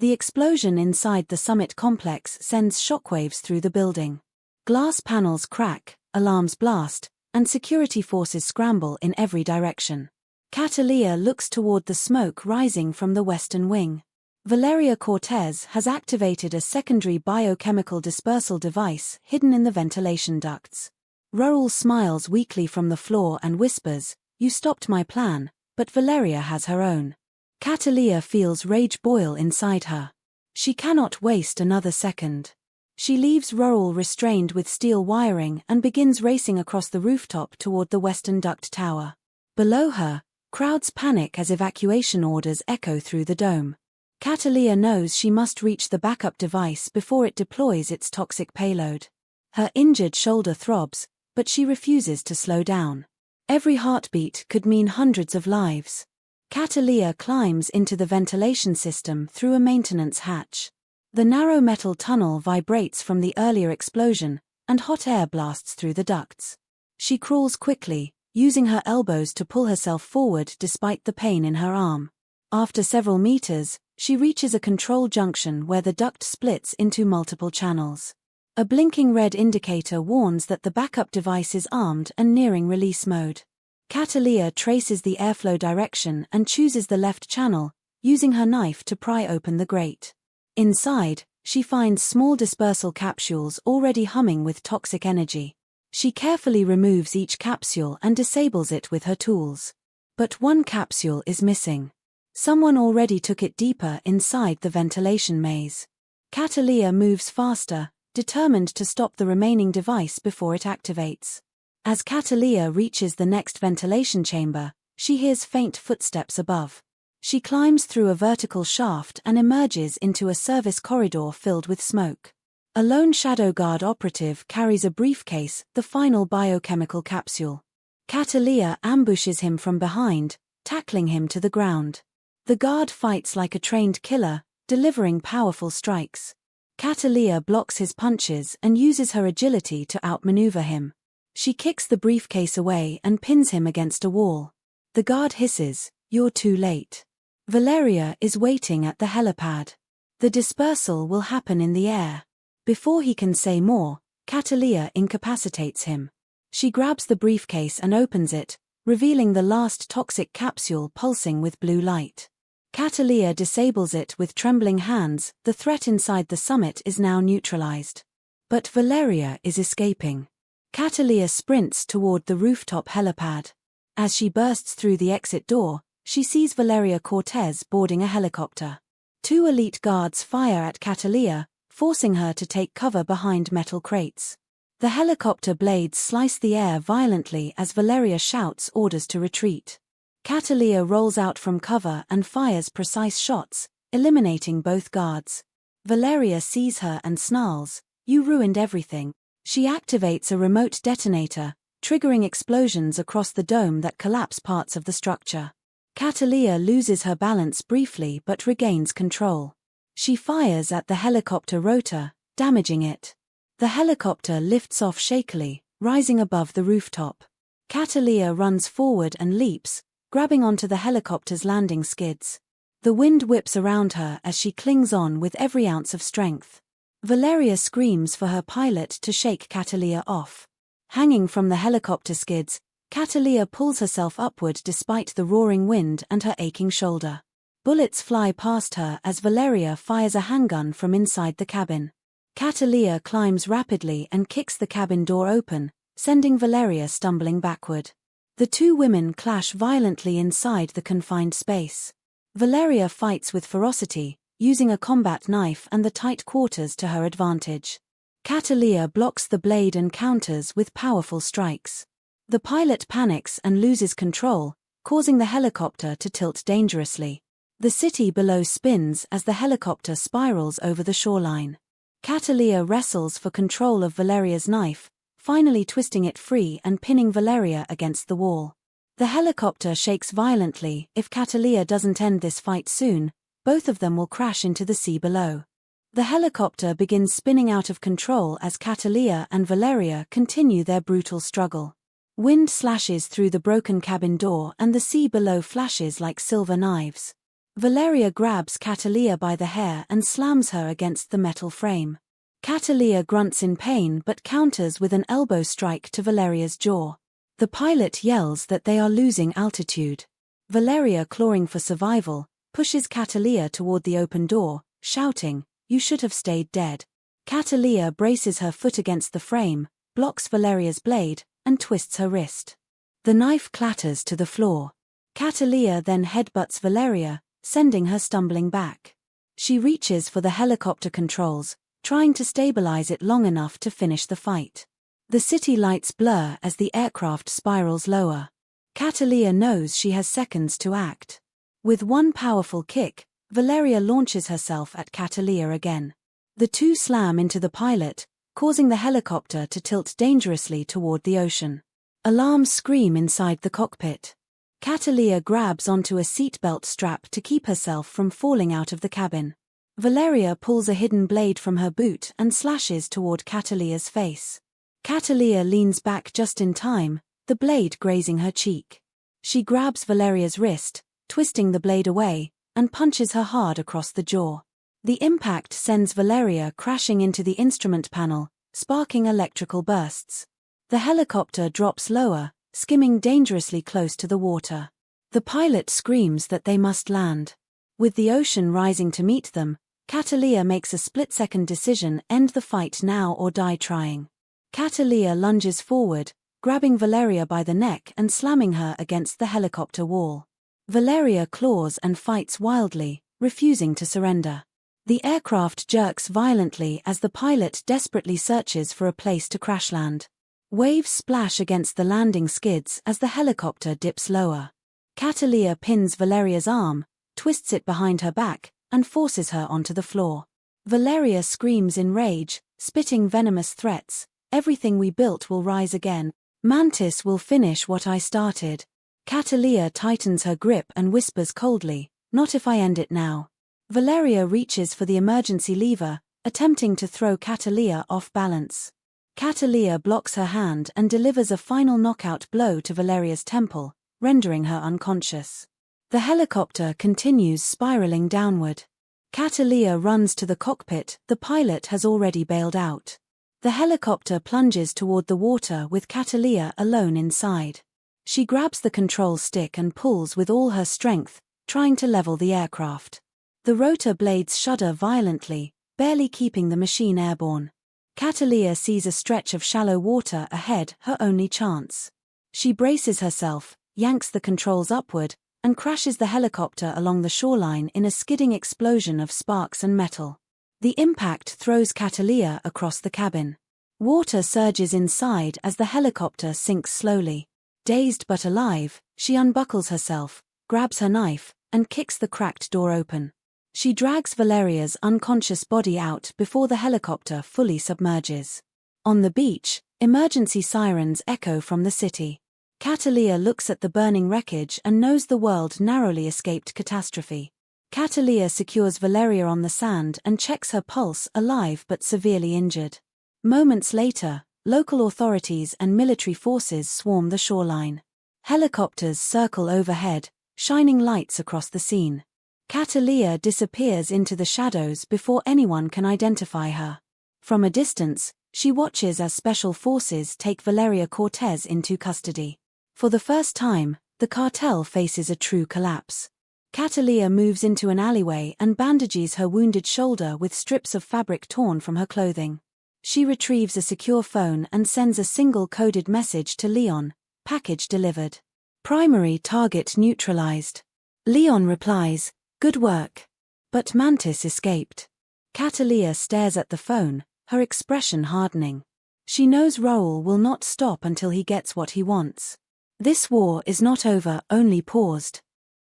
I: The explosion inside the summit complex sends shockwaves through the building. Glass panels crack, alarms blast, and security forces scramble in every direction. Cataleya looks toward the smoke rising from the western wing. Valeria Cortez has activated a secondary biochemical dispersal device hidden in the ventilation ducts. Raul smiles weakly from the floor and whispers, "You stopped my plan," but Valeria has her own. Cataleya feels rage boil inside her. She cannot waste another second. She leaves Raul restrained with steel wiring and begins racing across the rooftop toward the western duct tower. Below her, crowds panic as evacuation orders echo through the dome. Cataleya knows she must reach the backup device before it deploys its toxic payload. Her injured shoulder throbs, but she refuses to slow down. Every heartbeat could mean hundreds of lives. Cataleya climbs into the ventilation system through a maintenance hatch. The narrow metal tunnel vibrates from the earlier explosion, and hot air blasts through the ducts. She crawls quickly, using her elbows to pull herself forward despite the pain in her arm. After several meters, she reaches a control junction where the duct splits into multiple channels. A blinking red indicator warns that the backup device is armed and nearing release mode. Cataleya traces the airflow direction and chooses the left channel, using her knife to pry open the grate. Inside, she finds small dispersal capsules already humming with toxic energy. She carefully removes each capsule and disables it with her tools. But one capsule is missing. Someone already took it deeper inside the ventilation maze. Cataleya moves faster, determined to stop the remaining device before it activates. As Cataleya reaches the next ventilation chamber, she hears faint footsteps above. She climbs through a vertical shaft and emerges into a service corridor filled with smoke. A lone Shadow Guard operative carries a briefcase, the final biochemical capsule. Cataleya ambushes him from behind, tackling him to the ground. The guard fights like a trained killer, delivering powerful strikes. Cataleya blocks his punches and uses her agility to outmaneuver him. She kicks the briefcase away and pins him against a wall. The guard hisses, "You're too late." Valeria is waiting at the helipad. The dispersal will happen in the air. Before he can say more, Cataleya incapacitates him. She grabs the briefcase and opens it, revealing the last toxic capsule pulsing with blue light. Cataleya disables it with trembling hands. The threat inside the summit is now neutralized. But Valeria is escaping. Cataleya sprints toward the rooftop helipad. As she bursts through the exit door, she sees Valeria Cortez boarding a helicopter. Two elite guards fire at Cataleya, forcing her to take cover behind metal crates. The helicopter blades slice the air violently as Valeria shouts orders to retreat. Cataleya rolls out from cover and fires precise shots, eliminating both guards. Valeria sees her and snarls, "You ruined everything." She activates a remote detonator, triggering explosions across the dome that collapse parts of the structure. Cataleya loses her balance briefly but regains control. She fires at the helicopter rotor, damaging it. The helicopter lifts off shakily, rising above the rooftop. Cataleya runs forward and leaps, grabbing onto the helicopter's landing skids. The wind whips around her as she clings on with every ounce of strength. Valeria screams for her pilot to shake Cataleya off. Hanging from the helicopter skids, Cataleya pulls herself upward despite the roaring wind and her aching shoulder. Bullets fly past her as Valeria fires a handgun from inside the cabin. Cataleya climbs rapidly and kicks the cabin door open, sending Valeria stumbling backward. The two women clash violently inside the confined space. Valeria fights with ferocity, using a combat knife and the tight quarters to her advantage. Cataleya blocks the blade and counters with powerful strikes. The pilot panics and loses control, causing the helicopter to tilt dangerously. The city below spins as the helicopter spirals over the shoreline. Cataleya wrestles for control of Valeria's knife, finally twisting it free and pinning Valeria against the wall. The helicopter shakes violently. If Cataleya doesn't end this fight soon, both of them will crash into the sea below. The helicopter begins spinning out of control as Cataleya and Valeria continue their brutal struggle. Wind slashes through the broken cabin door and the sea below flashes like silver knives. Valeria grabs Cataleya by the hair and slams her against the metal frame. Cataleya grunts in pain but counters with an elbow strike to Valeria's jaw. The pilot yells that they are losing altitude. Valeria, clawing for survival, pushes Cataleya toward the open door, shouting, "You should have stayed dead." Cataleya braces her foot against the frame, blocks Valeria's blade, and twists her wrist. The knife clatters to the floor. Cataleya then headbutts Valeria, sending her stumbling back. She reaches for the helicopter controls, trying to stabilize it long enough to finish the fight. The city lights blur as the aircraft spirals lower. Cataleya knows she has seconds to act. With one powerful kick, Valeria launches herself at Cataleya again. The two slam into the pilot, causing the helicopter to tilt dangerously toward the ocean. Alarms scream inside the cockpit. Cataleya grabs onto a seatbelt strap to keep herself from falling out of the cabin. Valeria pulls a hidden blade from her boot and slashes toward Cataleya's face. Cataleya leans back just in time, the blade grazing her cheek. She grabs Valeria's wrist, twisting the blade away, and punches her hard across the jaw. The impact sends Valeria crashing into the instrument panel, sparking electrical bursts. The helicopter drops lower, skimming dangerously close to the water. The pilot screams that they must land. With the ocean rising to meet them, Cataleya makes a split-second decision: end the fight now or die trying. Cataleya lunges forward, grabbing Valeria by the neck and slamming her against the helicopter wall. Valeria claws and fights wildly, refusing to surrender. The aircraft jerks violently as the pilot desperately searches for a place to crash land. Waves splash against the landing skids as the helicopter dips lower. Cataleya pins Valeria's arm, twists it behind her back, and forces her onto the floor. Valeria screams in rage, spitting venomous threats: "Everything we built will rise again. Mantis will finish what I started." Cataleya tightens her grip and whispers coldly, "Not if I end it now." Valeria reaches for the emergency lever, attempting to throw Cataleya off balance. Cataleya blocks her hand and delivers a final knockout blow to Valeria's temple, rendering her unconscious. The helicopter continues spiraling downward. Cataleya runs to the cockpit. The pilot has already bailed out. The helicopter plunges toward the water with Cataleya alone inside. She grabs the control stick and pulls with all her strength, trying to level the aircraft. The rotor blades shudder violently, barely keeping the machine airborne. Cataleya sees a stretch of shallow water ahead, her only chance. She braces herself, yanks the controls upward, and crashes the helicopter along the shoreline in a skidding explosion of sparks and metal. The impact throws Cataleya across the cabin. Water surges inside as the helicopter sinks slowly. Dazed but alive, she unbuckles herself, grabs her knife, and kicks the cracked door open. She drags Valeria's unconscious body out before the helicopter fully submerges. On the beach, emergency sirens echo from the city. Cataleya looks at the burning wreckage and knows the world narrowly escaped catastrophe. Cataleya secures Valeria on the sand and checks her pulse, alive but severely injured. Moments later, local authorities and military forces swarm the shoreline. Helicopters circle overhead, shining lights across the scene. Cataleya disappears into the shadows before anyone can identify her. From a distance, she watches as special forces take Valeria Cortez into custody. For the first time, the cartel faces a true collapse. Cataleya moves into an alleyway and bandages her wounded shoulder with strips of fabric torn from her clothing. She retrieves a secure phone and sends a single coded message to Leon: "Package delivered. Primary target neutralized." Leon replies, "Good work." But Mantis escaped. Cataleya stares at the phone, her expression hardening. She knows Raoul will not stop until he gets what he wants. This war is not over, only paused.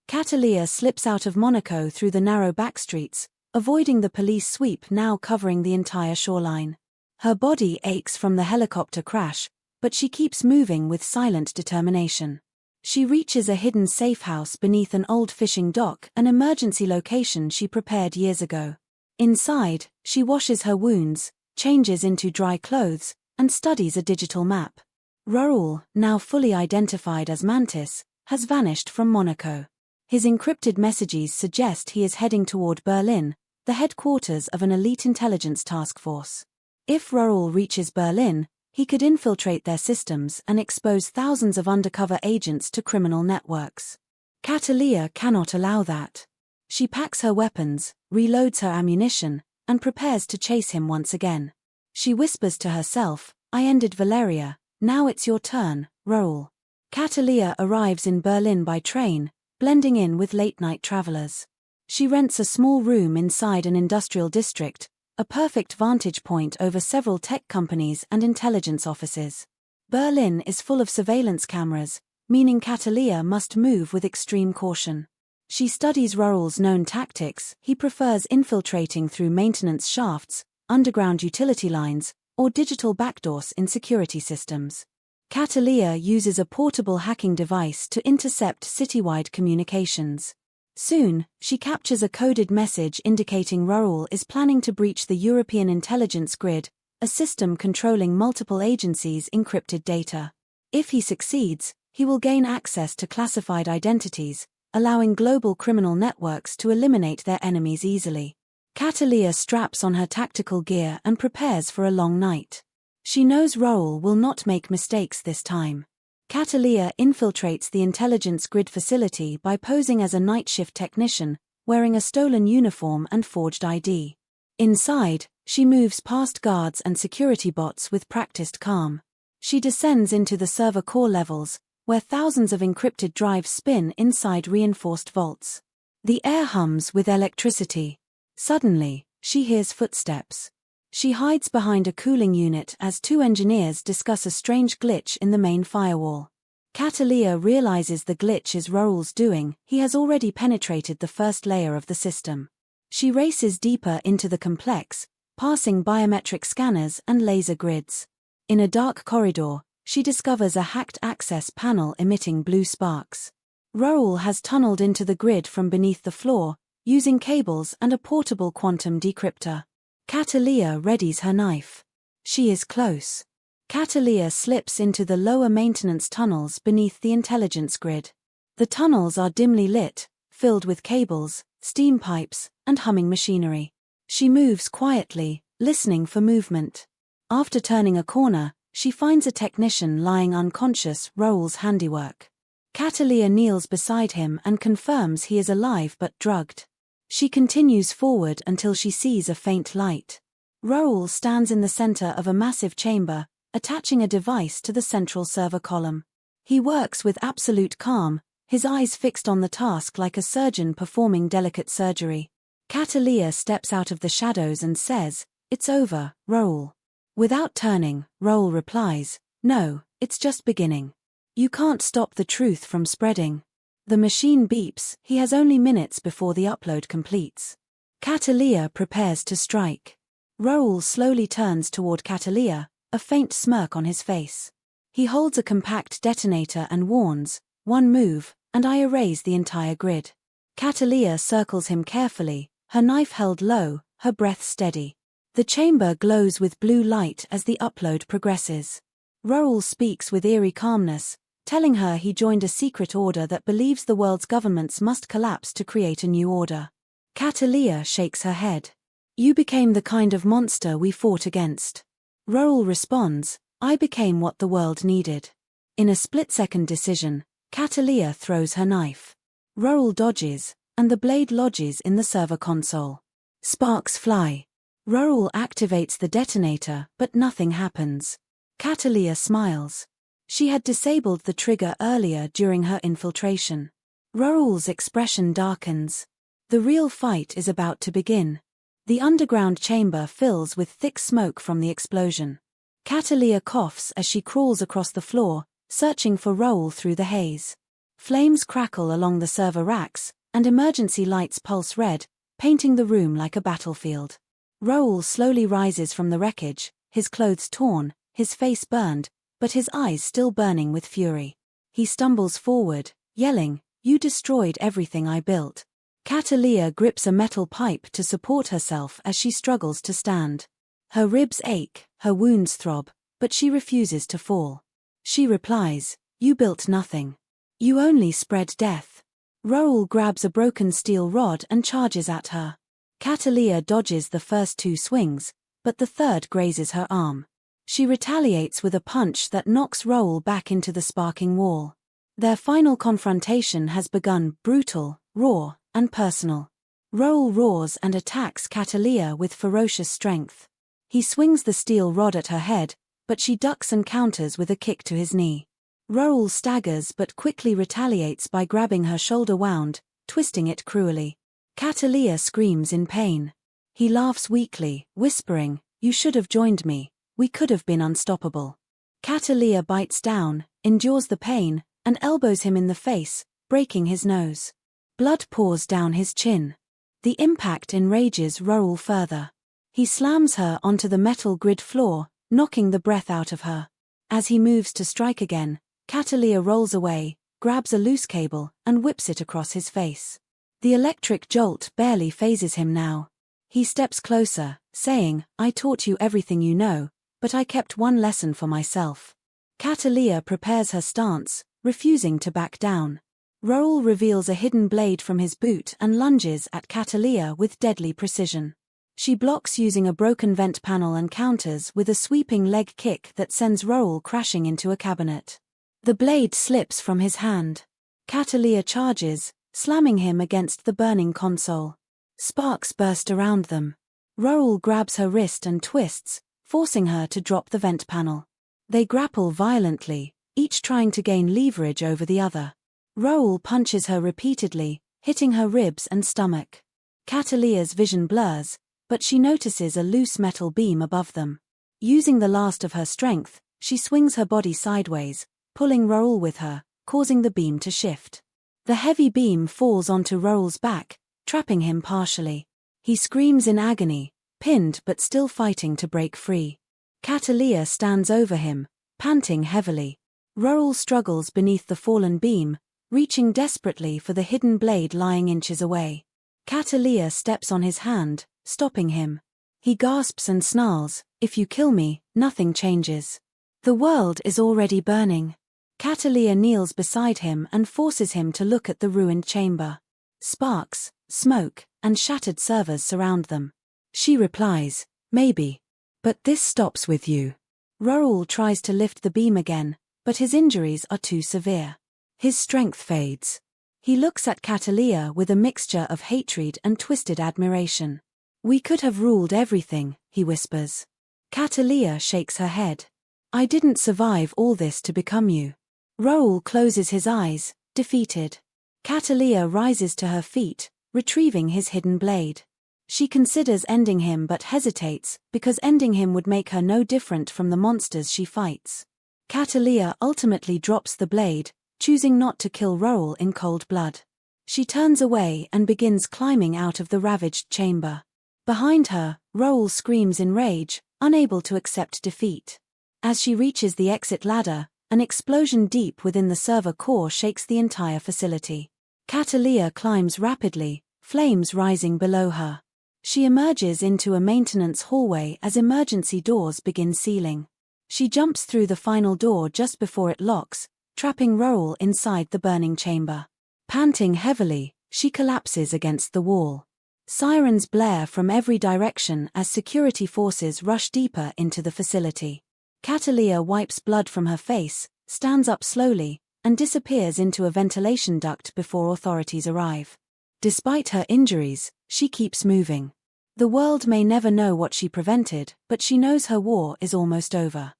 I: Cataleya slips out of Monaco through the narrow backstreets, avoiding the police sweep now covering the entire shoreline. Her body aches from the helicopter crash, but she keeps moving with silent determination. She reaches a hidden safe house beneath an old fishing dock, an emergency location she prepared years ago. Inside, she washes her wounds, changes into dry clothes, and studies a digital map. Raoul, now fully identified as Mantis, has vanished from Monaco. His encrypted messages suggest he is heading toward Berlin, the headquarters of an elite intelligence task force. If Raoul reaches Berlin, he could infiltrate their systems and expose thousands of undercover agents to criminal networks. Cataleya cannot allow that. She packs her weapons, reloads her ammunition, and prepares to chase him once again. She whispers to herself, "I ended Valeria, now it's your turn, Raoul." Cataleya arrives in Berlin by train, blending in with late-night travelers. She rents a small room inside an industrial district, a perfect vantage point over several tech companies and intelligence offices. Berlin is full of surveillance cameras, meaning Cataleya must move with extreme caution. She studies Raoul's known tactics. He prefers infiltrating through maintenance shafts, underground utility lines, or digital backdoors in security systems. Cataleya uses a portable hacking device to intercept citywide communications. Soon, she captures a coded message indicating Raoul is planning to breach the European intelligence grid, a system controlling multiple agencies' encrypted data. If he succeeds, he will gain access to classified identities, allowing global criminal networks to eliminate their enemies easily. Cataleya straps on her tactical gear and prepares for a long night. She knows Raoul will not make mistakes this time. Cataleya infiltrates the intelligence grid facility by posing as a night shift technician, wearing a stolen uniform and forged ID. Inside, she moves past guards and security bots with practiced calm. She descends into the server core levels, where thousands of encrypted drives spin inside reinforced vaults. The air hums with electricity. Suddenly, she hears footsteps. She hides behind a cooling unit as two engineers discuss a strange glitch in the main firewall. Cataleya realizes the glitch is Raoul's doing. He has already penetrated the first layer of the system. She races deeper into the complex, passing biometric scanners and laser grids. In a dark corridor, she discovers a hacked access panel emitting blue sparks. Raoul has tunneled into the grid from beneath the floor, using cables and a portable quantum decryptor. Cataleya readies her knife. She is close. Cataleya slips into the lower maintenance tunnels beneath the intelligence grid. The tunnels are dimly lit, filled with cables, steam pipes, and humming machinery. She moves quietly, listening for movement. After turning a corner, she finds a technician lying unconscious, Raoul's handiwork. Cataleya kneels beside him and confirms he is alive but drugged. She continues forward until she sees a faint light. Raoul stands in the center of a massive chamber, attaching a device to the central server column. He works with absolute calm, his eyes fixed on the task like a surgeon performing delicate surgery. Cataleya steps out of the shadows and says, "It's over, Raoul." Without turning, Raoul replies, "No, it's just beginning. You can't stop the truth from spreading." The machine beeps. He has only minutes before the upload completes. Cataleya prepares to strike. Raoul slowly turns toward Cataleya, a faint smirk on his face. He holds a compact detonator and warns, "One move, and I erase the entire grid." Cataleya circles him carefully, her knife held low, her breath steady. The chamber glows with blue light as the upload progresses. Raoul speaks with eerie calmness, telling her he joined a secret order that believes the world's governments must collapse to create a new order. Cataleya shakes her head. "You became the kind of monster we fought against." Raoul responds, "I became what the world needed." In a split-second decision, Cataleya throws her knife. Raoul dodges, and the blade lodges in the server console. Sparks fly. Raoul activates the detonator, but nothing happens. Cataleya smiles. She had disabled the trigger earlier during her infiltration. Raoul's expression darkens. The real fight is about to begin. The underground chamber fills with thick smoke from the explosion. Cataleya coughs as she crawls across the floor, searching for Raoul through the haze. Flames crackle along the server racks, and emergency lights pulse red, painting the room like a battlefield. Raoul slowly rises from the wreckage, his clothes torn, his face burned, but his eyes still burning with fury. He stumbles forward, yelling, "You destroyed everything I built." Cataleya grips a metal pipe to support herself as she struggles to stand. Her ribs ache, her wounds throb, but she refuses to fall. She replies, "You built nothing. You only spread death." Raoul grabs a broken steel rod and charges at her. Cataleya dodges the first two swings, but the third grazes her arm. She retaliates with a punch that knocks Raoul back into the sparking wall. Their final confrontation has begun, brutal, raw, and personal. Raoul roars and attacks Cataleya with ferocious strength. He swings the steel rod at her head, but she ducks and counters with a kick to his knee. Raoul staggers but quickly retaliates by grabbing her shoulder wound, twisting it cruelly. Cataleya screams in pain. He laughs weakly, whispering, "You should have joined me. We could have been unstoppable." Cataleya bites down, endures the pain, and elbows him in the face, breaking his nose. Blood pours down his chin. The impact enrages Raoul further. He slams her onto the metal grid floor, knocking the breath out of her. As he moves to strike again, Cataleya rolls away, grabs a loose cable, and whips it across his face. The electric jolt barely phases him now. He steps closer, saying, I taught you everything you know, but I kept one lesson for myself. Cataleya prepares her stance, refusing to back down. Raoul reveals a hidden blade from his boot and lunges at Cataleya with deadly precision. She blocks using a broken vent panel and counters with a sweeping leg kick that sends Raoul crashing into a cabinet. The blade slips from his hand. Cataleya charges, slamming him against the burning console. Sparks burst around them. Raoul grabs her wrist and twists, forcing her to drop the vent panel. They grapple violently, each trying to gain leverage over the other. Raoul punches her repeatedly, hitting her ribs and stomach. Cataleya's vision blurs, but she notices a loose metal beam above them. Using the last of her strength, she swings her body sideways, pulling Raoul with her, causing the beam to shift. The heavy beam falls onto Raoul's back, trapping him partially. He screams in agony, pinned but still fighting to break free. Cataleya stands over him, panting heavily. Raoul struggles beneath the fallen beam, reaching desperately for the hidden blade lying inches away. Cataleya steps on his hand, stopping him. He gasps and snarls, if you kill me, nothing changes. The world is already burning. Cataleya kneels beside him and forces him to look at the ruined chamber. Sparks, smoke, and shattered servers surround them. She replies, maybe. But this stops with you. Raoul tries to lift the beam again, but his injuries are too severe. His strength fades. He looks at Cataleya with a mixture of hatred and twisted admiration. We could have ruled everything, he whispers. Cataleya shakes her head. I didn't survive all this to become you. Raoul closes his eyes, defeated. Cataleya rises to her feet, retrieving his hidden blade. She considers ending him but hesitates, because ending him would make her no different from the monsters she fights. Cataleya ultimately drops the blade, choosing not to kill Raoul in cold blood. She turns away and begins climbing out of the ravaged chamber. Behind her, Raoul screams in rage, unable to accept defeat. As she reaches the exit ladder, an explosion deep within the server core shakes the entire facility. Cataleya climbs rapidly, flames rising below her. She emerges into a maintenance hallway as emergency doors begin sealing. She jumps through the final door just before it locks, trapping Raoul inside the burning chamber. Panting heavily, she collapses against the wall. Sirens blare from every direction as security forces rush deeper into the facility. Cataleya wipes blood from her face, stands up slowly, and disappears into a ventilation duct before authorities arrive. Despite her injuries, she keeps moving. The world may never know what she prevented, but she knows her war is almost over.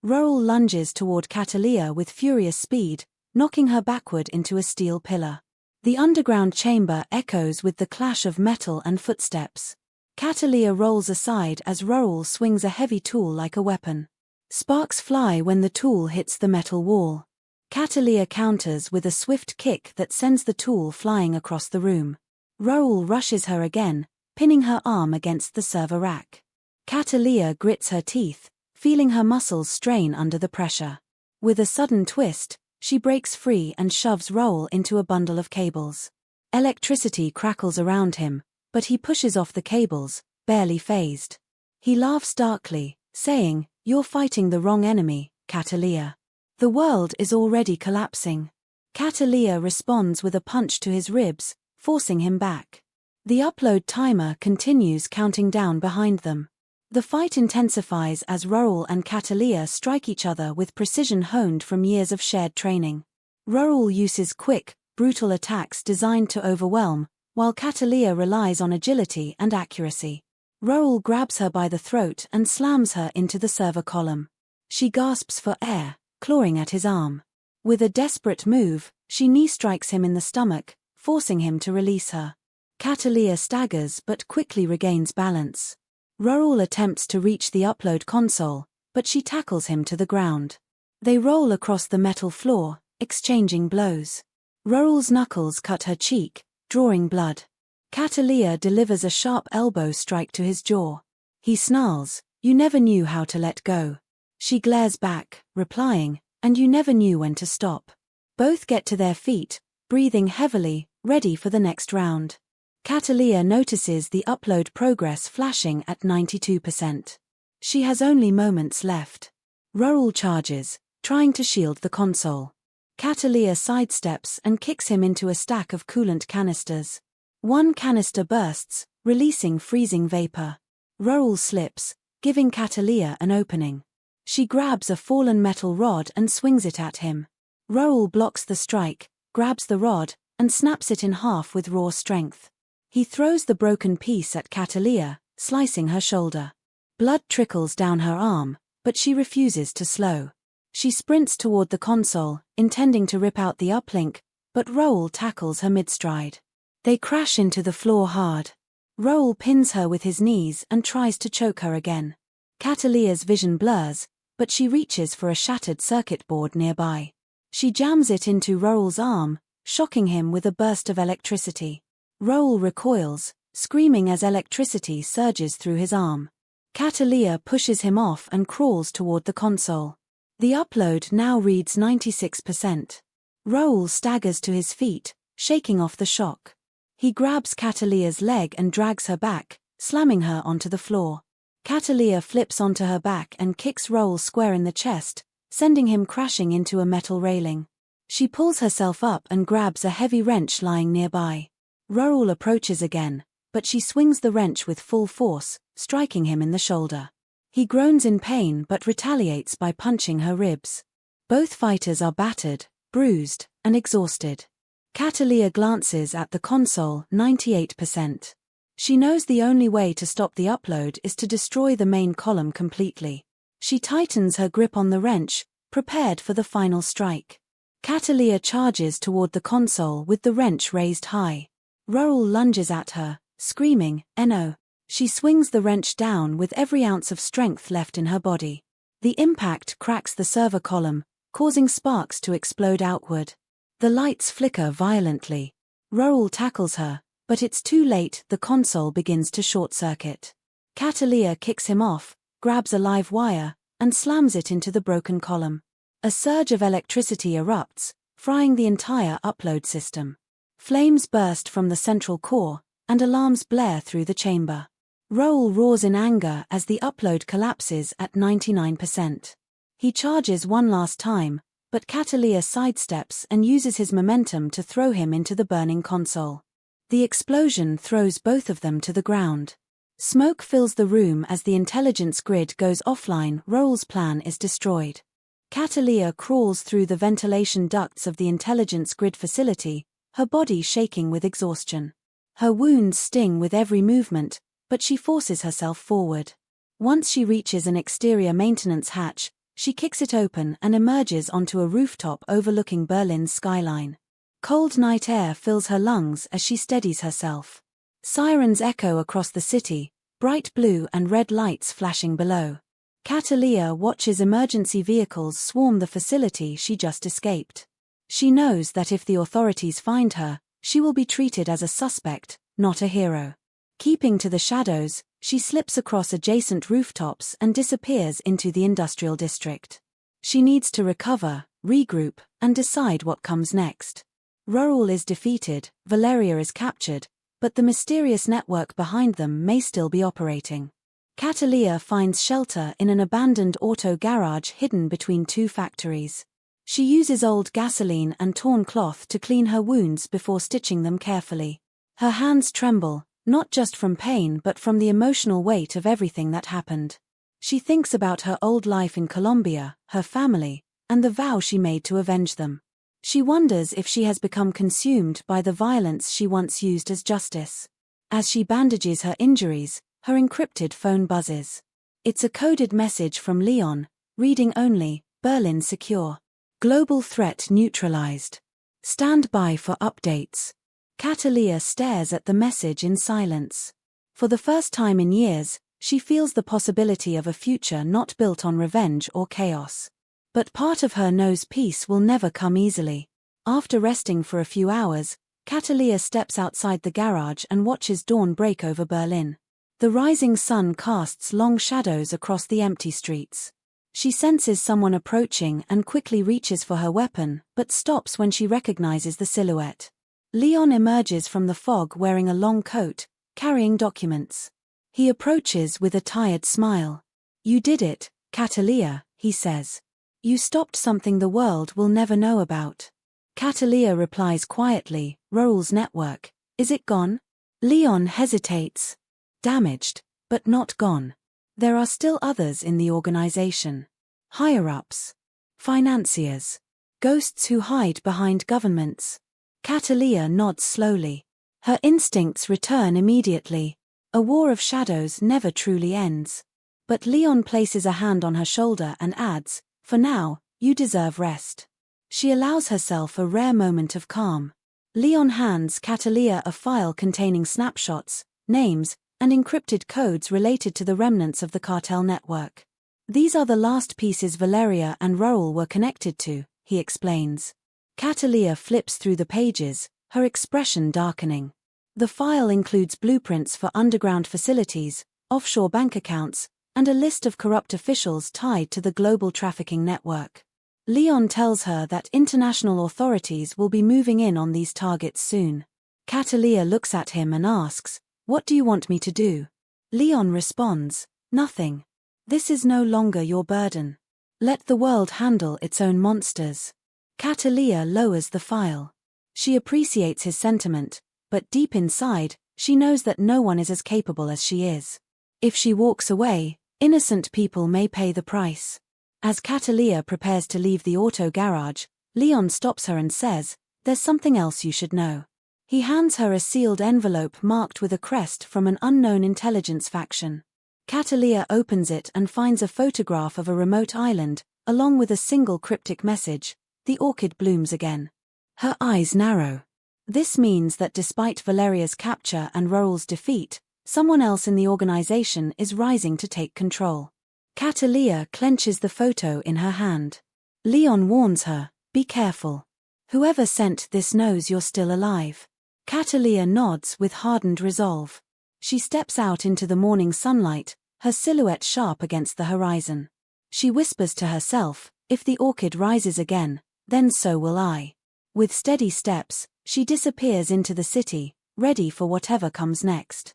I: Raoul lunges toward Cataleya with furious speed, knocking her backward into a steel pillar. The underground chamber echoes with the clash of metal and footsteps. Cataleya rolls aside as Raoul swings a heavy tool like a weapon. Sparks fly when the tool hits the metal wall. Cataleya counters with a swift kick that sends the tool flying across the room. Raoul rushes her again, pinning her arm against the server rack. Cataleya grits her teeth, feeling her muscles strain under the pressure. With a sudden twist, she breaks free and shoves Raoul into a bundle of cables. Electricity crackles around him, but he pushes off the cables, barely fazed. He laughs darkly, saying, "You're fighting the wrong enemy, Cataleya. The world is already collapsing." Cataleya responds with a punch to his ribs, forcing him back. The upload timer continues counting down behind them. The fight intensifies as Raoul and Cataleya strike each other with precision honed from years of shared training. Raoul uses quick, brutal attacks designed to overwhelm, while Cataleya relies on agility and accuracy. Raoul grabs her by the throat and slams her into the server column. She gasps for air, clawing at his arm. With a desperate move, she knee strikes him in the stomach, forcing him to release her. Cataleya staggers but quickly regains balance. Raoul attempts to reach the upload console, but she tackles him to the ground. They roll across the metal floor, exchanging blows. Raoul's knuckles cut her cheek, drawing blood. Cataleya delivers a sharp elbow strike to his jaw. He snarls, "You never knew how to let go." She glares back, replying, "And you never knew when to stop." Both get to their feet, breathing heavily, ready for the next round. Cataleya notices the upload progress flashing at 92%. She has only moments left. Rohirrim charges, trying to shield the console. Cataleya sidesteps and kicks him into a stack of coolant canisters. One canister bursts, releasing freezing vapor. Rohirrim slips, giving Cataleya an opening. She grabs a fallen metal rod and swings it at him. Rohirrim blocks the strike, grabs the rod, and snaps it in half with raw strength. He throws the broken piece at Cataleya, slicing her shoulder. Blood trickles down her arm, but she refuses to slow. She sprints toward the console, intending to rip out the uplink, but Rohirrim tackles her mid-stride. They crash into the floor hard. Rohirrim pins her with his knees and tries to choke her again. Cataleya's vision blurs, but she reaches for a shattered circuit board nearby. She jams it into Rohirrim's arm, shocking him with a burst of electricity. Rohirrim recoils, screaming as electricity surges through his arm. Cataleya pushes him off and crawls toward the console. The upload now reads 96%. Rohirrim staggers to his feet, shaking off the shock. He grabs Cataleya's leg and drags her back, slamming her onto the floor. Cataleya flips onto her back and kicks Rohirrim square in the chest, sending him crashing into a metal railing. She pulls herself up and grabs a heavy wrench lying nearby. Rohirrim approaches again, but she swings the wrench with full force, striking him in the shoulder. He groans in pain but retaliates by punching her ribs. Both fighters are battered, bruised, and exhausted. Cataleya glances at the console, 98%. She knows the only way to stop the upload is to destroy the main column completely. She tightens her grip on the wrench, prepared for the final strike. Cataleya charges toward the console with the wrench raised high. Rohirrim lunges at her, screaming, "No!" She swings the wrench down with every ounce of strength left in her body. The impact cracks the server column, causing sparks to explode outward. The lights flicker violently. Rohirrim tackles her, but it's too late. The console begins to short-circuit. Cataleya kicks him off, grabs a live wire, and slams it into the broken column. A surge of electricity erupts, frying the entire upload system. Flames burst from the central core, and alarms blare through the chamber. Rohirrim roars in anger as the upload collapses at 99%. He charges one last time, but Cataleya sidesteps and uses his momentum to throw him into the burning console. The explosion throws both of them to the ground. Smoke fills the room as the intelligence grid goes offline. Rohirrim's plan is destroyed. Cataleya crawls through the ventilation ducts of the intelligence grid facility, her body shaking with exhaustion. Her wounds sting with every movement, but she forces herself forward. Once she reaches an exterior maintenance hatch, she kicks it open and emerges onto a rooftop overlooking Berlin's skyline. Cold night air fills her lungs as she steadies herself. Sirens echo across the city, bright blue and red lights flashing below. Cataleya watches emergency vehicles swarm the facility she just escaped. She knows that if the authorities find her, she will be treated as a suspect, not a hero. Keeping to the shadows, she slips across adjacent rooftops and disappears into the industrial district. She needs to recover, regroup, and decide what comes next. Rohirrim is defeated, Valeria is captured, but the mysterious network behind them may still be operating. Cataleya finds shelter in an abandoned auto garage hidden between two factories. She uses old gasoline and torn cloth to clean her wounds before stitching them carefully. Her hands tremble, not just from pain but from the emotional weight of everything that happened. She thinks about her old life in Colombia, her family, and the vow she made to avenge them. She wonders if she has become consumed by the violence she once used as justice. As she bandages her injuries, her encrypted phone buzzes. It's a coded message from Leon, reading only, "Berlin secure. Global threat neutralized. Stand by for updates." Cataleya stares at the message in silence. For the first time in years, she feels the possibility of a future not built on revenge or chaos. But part of her knows peace will never come easily. After resting for a few hours, Cataleya steps outside the garage and watches dawn break over Berlin. The rising sun casts long shadows across the empty streets. She senses someone approaching and quickly reaches for her weapon, but stops when she recognizes the silhouette. Leon emerges from the fog wearing a long coat, carrying documents. He approaches with a tired smile. "You did it, Cataleya," he says. "You stopped something the world will never know about." Cataleya replies quietly, "Raoul's network. Is it gone?" Leon hesitates. "Damaged, but not gone. There are still others in the organization. Higher-ups. Financiers. Ghosts who hide behind governments." Cataleya nods slowly. Her instincts return immediately. A war of shadows never truly ends. But Leon places a hand on her shoulder and adds, "For now, you deserve rest." She allows herself a rare moment of calm. Leon hands Cataleya a file containing snapshots, names, and encrypted codes related to the remnants of the cartel network. "These are the last pieces Valeria and Raoul were connected to," he explains. Cataleya flips through the pages, her expression darkening. The file includes blueprints for underground facilities, offshore bank accounts, and a list of corrupt officials tied to the global trafficking network. Leon tells her that international authorities will be moving in on these targets soon. Cataleya looks at him and asks, "What do you want me to do?" Leon responds, "Nothing. This is no longer your burden. Let the world handle its own monsters." Cataleya lowers the file. She appreciates his sentiment, but deep inside, she knows that no one is as capable as she is. If she walks away, innocent people may pay the price. As Cataleya prepares to leave the auto garage, Leon stops her and says, "There's something else you should know." He hands her a sealed envelope marked with a crest from an unknown intelligence faction. Cataleya opens it and finds a photograph of a remote island, along with a single cryptic message, "The orchid blooms again." Her eyes narrow. This means that despite Valeria's capture and Raoul's defeat, someone else in the organization is rising to take control. Cataleya clenches the photo in her hand. Leon warns her, "Be careful. Whoever sent this knows you're still alive." Cataleya nods with hardened resolve. She steps out into the morning sunlight, her silhouette sharp against the horizon. She whispers to herself, "If the orchid rises again, then so will I." With steady steps, she disappears into the city, ready for whatever comes next.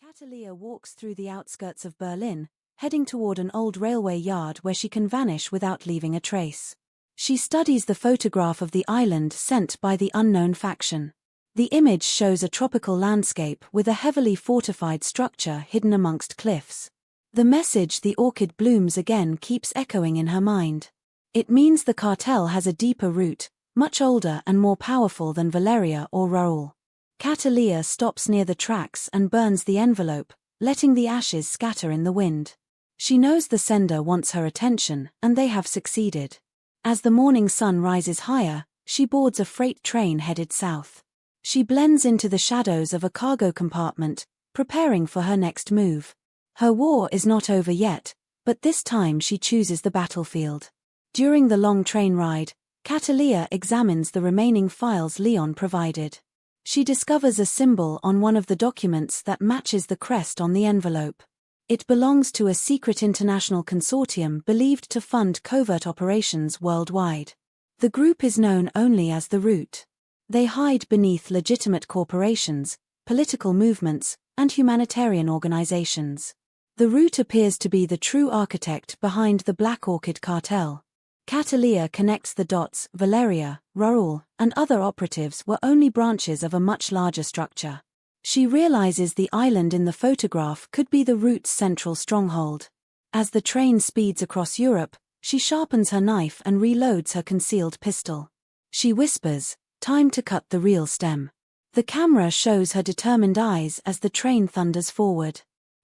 I: Cataleya walks through the outskirts of Berlin, heading toward an old railway yard where she can vanish without leaving a trace. She studies the photograph of the island sent by the unknown faction. The image shows a tropical landscape with a heavily fortified structure hidden amongst cliffs. The message, "The orchid blooms again," keeps echoing in her mind. It means the cartel has a deeper root, much older and more powerful than Valeria or Raoul. Cataleya stops near the tracks and burns the envelope, letting the ashes scatter in the wind. She knows the sender wants her attention, and they have succeeded. As the morning sun rises higher, she boards a freight train headed south. She blends into the shadows of a cargo compartment, preparing for her next move. Her war is not over yet, but this time she chooses the battlefield. During the long train ride, Cataleya examines the remaining files Leon provided. She discovers a symbol on one of the documents that matches the crest on the envelope. It belongs to a secret international consortium believed to fund covert operations worldwide. The group is known only as the Root. They hide beneath legitimate corporations, political movements, and humanitarian organizations. The Root appears to be the true architect behind the Black Orchid cartel. Cataleya connects the dots. Valeria, Raoul, and other operatives were only branches of a much larger structure. She realizes the island in the photograph could be the Root's central stronghold. As the train speeds across Europe, she sharpens her knife and reloads her concealed pistol. She whispers, "Time to cut the real stem." The camera shows her determined eyes as the train thunders forward.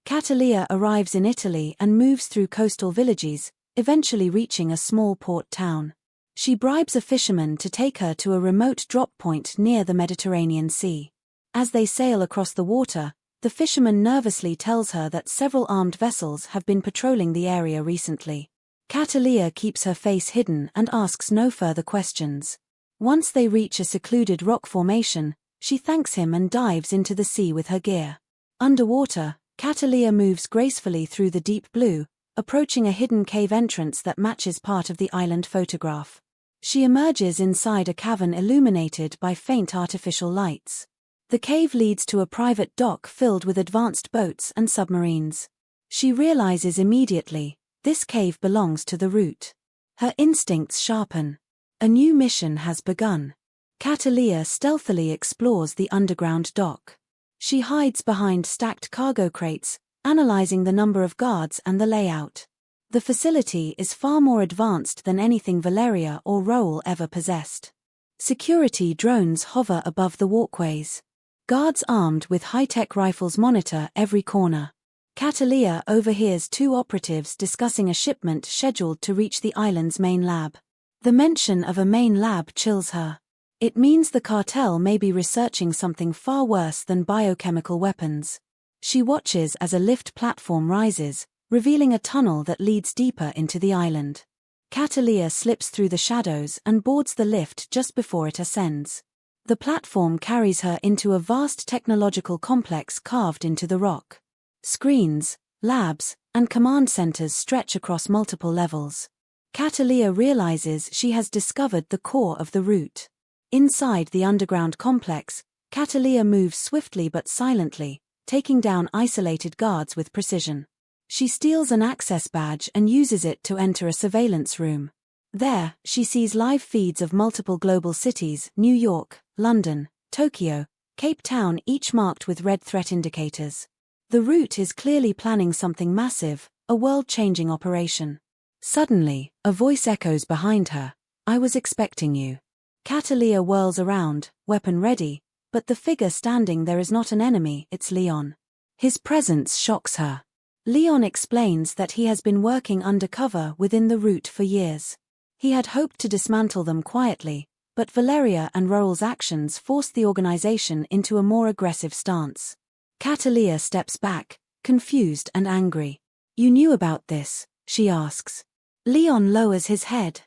I: Cataleya arrives in Italy and moves through coastal villages, eventually reaching a small port town. She bribes a fisherman to take her to a remote drop point near the Mediterranean Sea. As they sail across the water, the fisherman nervously tells her that several armed vessels have been patrolling the area recently. Cataleya keeps her face hidden and asks no further questions. Once they reach a secluded rock formation, she thanks him and dives into the sea with her gear. Underwater, Cataleya moves gracefully through the deep blue, approaching a hidden cave entrance that matches part of the island photograph. She emerges inside a cavern illuminated by faint artificial lights. The cave leads to a private dock filled with advanced boats and submarines. She realizes immediately, this cave belongs to the Root. Her instincts sharpen. A new mission has begun. Cataleya stealthily explores the underground dock. She hides behind stacked cargo crates, analyzing the number of guards and the layout. The facility is far more advanced than anything Valeria or Roel ever possessed. Security drones hover above the walkways. Guards armed with high-tech rifles monitor every corner. Cataleya overhears two operatives discussing a shipment scheduled to reach the island's main lab. The mention of a main lab chills her. It means the cartel may be researching something far worse than biochemical weapons. She watches as a lift platform rises, revealing a tunnel that leads deeper into the island. Cataleya slips through the shadows and boards the lift just before it ascends. The platform carries her into a vast technological complex carved into the rock. Screens, labs, and command centers stretch across multiple levels. Cataleya realizes she has discovered the core of the Root. Inside the underground complex, Cataleya moves swiftly but silently, taking down isolated guards with precision. She steals an access badge and uses it to enter a surveillance room. There, she sees live feeds of multiple global cities: New York, London, Tokyo, Cape Town, each marked with red threat indicators. The Root is clearly planning something massive, a world-changing operation. Suddenly, a voice echoes behind her. "I was expecting you." Cataleya whirls around, weapon ready, but the figure standing there is not an enemy, it's Leon. His presence shocks her. Leon explains that he has been working undercover within the Root for years. He had hoped to dismantle them quietly, but Valeria and Roel's actions forced the organization into a more aggressive stance. Cataleya steps back, confused and angry. "You knew about this?" she asks. Leon lowers his head.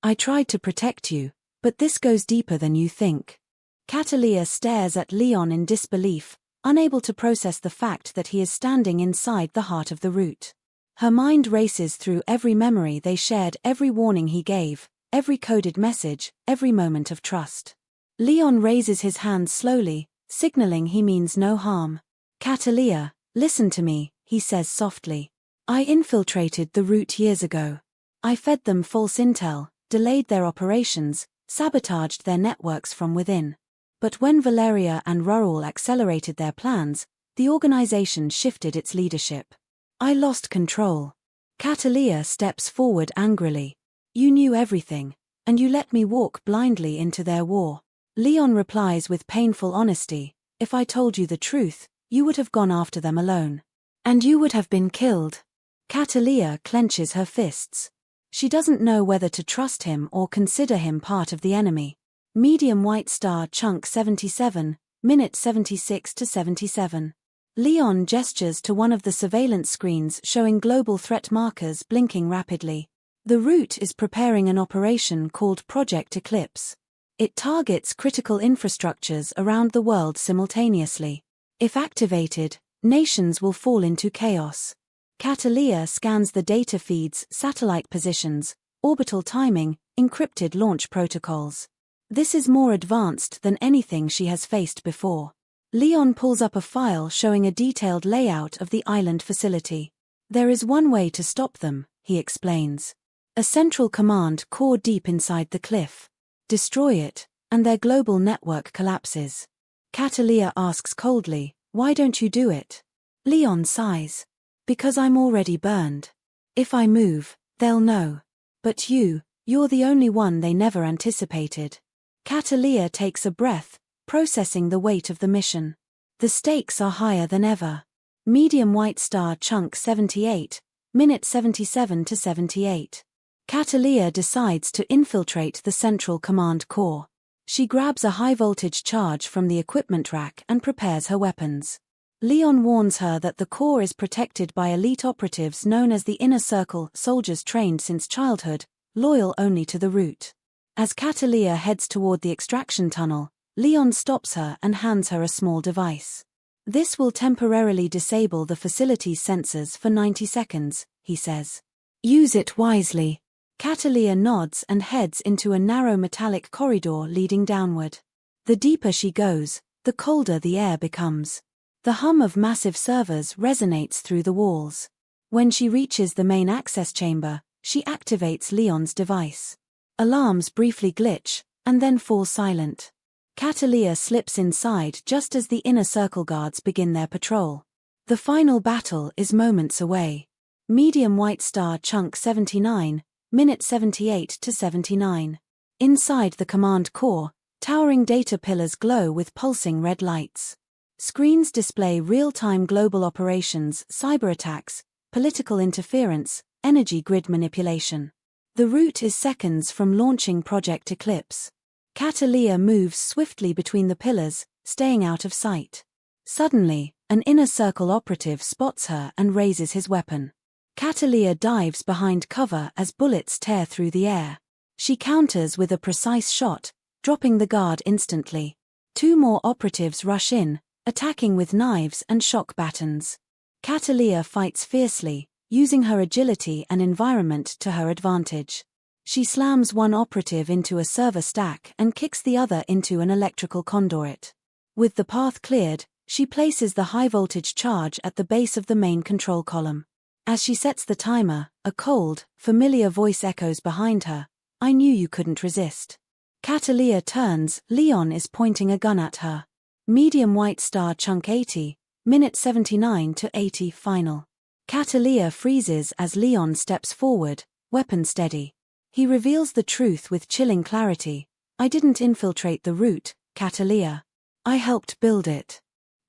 I: "I tried to protect you, but this goes deeper than you think." Cataleya stares at Leon in disbelief, unable to process the fact that he is standing inside the heart of the Root. Her mind races through every memory they shared, every warning he gave, every coded message, every moment of trust. Leon raises his hand slowly, signaling he means no harm. "Cataleya, listen to me," he says softly. "I infiltrated the Root years ago. I fed them false intel, delayed their operations, sabotaged their networks from within. But when Valeria and Roel accelerated their plans, the organization shifted its leadership. I lost control." Cataleya steps forward angrily. "You knew everything, and you let me walk blindly into their war." Leon replies with painful honesty, "If I told you the truth, you would have gone after them alone. And you would have been killed." Cataleya clenches her fists. She doesn't know whether to trust him or consider him part of the enemy. Medium white star chunk 77, minute 76 to 77. Leon gestures to one of the surveillance screens showing global threat markers blinking rapidly. The Root is preparing an operation called Project Eclipse. It targets critical infrastructures around the world simultaneously. If activated, nations will fall into chaos. Cataleya scans the data feeds, satellite positions, orbital timing, encrypted launch protocols. This is more advanced than anything she has faced before. Leon pulls up a file showing a detailed layout of the island facility. "There is one way to stop them," he explains. "A central command core deep inside the cliff. Destroy it, and their global network collapses." Cataleya asks coldly, "Why don't you do it?" Leon sighs. "Because I'm already burned. If I move, they'll know. But you're the only one they never anticipated." Cataleya takes a breath, processing the weight of the mission. The stakes are higher than ever. Medium white star chunk 78, minute 77 to 78. Cataleya decides to infiltrate the central command core. She grabs a high-voltage charge from the equipment rack and prepares her weapons. Leon warns her that the core is protected by elite operatives known as the Inner Circle, soldiers trained since childhood, loyal only to the Root. As Cataleya heads toward the extraction tunnel, Leon stops her and hands her a small device. "This will temporarily disable the facility's sensors for 90 seconds, he says. "Use it wisely." Cataleya nods and heads into a narrow metallic corridor leading downward. The deeper she goes, the colder the air becomes. The hum of massive servers resonates through the walls. When she reaches the main access chamber, she activates Leon's device. Alarms briefly glitch, and then fall silent. Cataleya slips inside just as the inner circle guards begin their patrol. The final battle is moments away. Medium white star chunk 79, minute 78 to 79. Inside the command core, towering data pillars glow with pulsing red lights. Screens display real-time global operations, cyber attacks, political interference, energy grid manipulation. The route is seconds from launching Project Eclipse. Cataleya moves swiftly between the pillars, staying out of sight. Suddenly, an inner circle operative spots her and raises his weapon. Cataleya dives behind cover as bullets tear through the air. She counters with a precise shot, dropping the guard instantly. Two more operatives rush in, attacking with knives and shock batons. Cataleya fights fiercely, using her agility and environment to her advantage. She slams one operative into a server stack and kicks the other into an electrical conduit. With the path cleared, she places the high-voltage charge at the base of the main control column. As she sets the timer, a cold, familiar voice echoes behind her. "I knew you couldn't resist." Cataleya turns, Leon is pointing a gun at her. Medium white star chunk 80, minute 79 to 80 final. Cataleya freezes as Leon steps forward, weapon steady. He reveals the truth with chilling clarity. "I didn't infiltrate the route, Cataleya. I helped build it.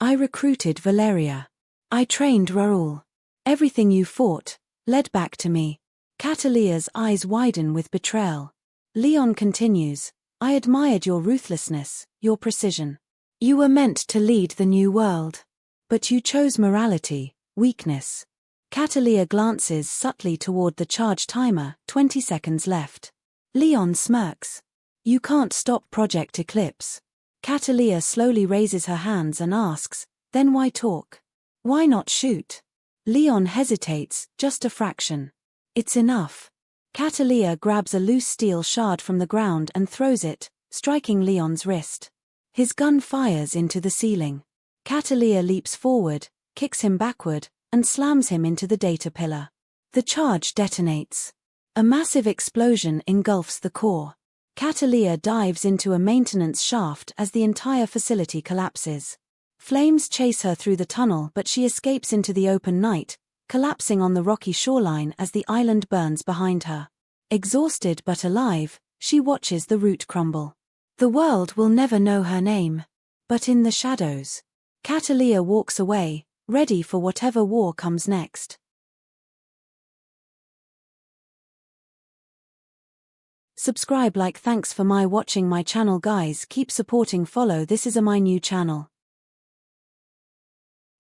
I: I recruited Valeria. I trained Raoul. Everything you fought led back to me." Cataleya's eyes widen with betrayal. Leon continues, "I admired your ruthlessness, your precision. You were meant to lead the new world. But you chose morality, weakness." Cataleya glances subtly toward the charge timer, 20 seconds left. Leon smirks. "You can't stop Project Eclipse." Cataleya slowly raises her hands and asks, "Then why talk? Why not shoot?" Leon hesitates, just a fraction. "It's enough." Cataleya grabs a loose steel shard from the ground and throws it, striking Leon's wrist. His gun fires into the ceiling. Cataleya leaps forward, kicks him backward, and slams him into the data pillar. The charge detonates. A massive explosion engulfs the core. Cataleya dives into a maintenance shaft as the entire facility collapses. Flames chase her through the tunnel, but she escapes into the open night, collapsing on the rocky shoreline as the island burns behind her. Exhausted but alive, she watches the route crumble. The world will never know her name. But in the shadows, Cataleya walks away, ready for whatever war comes next. Subscribe, like, thanks for watching my channel, guys. Keep supporting, follow. This is my new channel.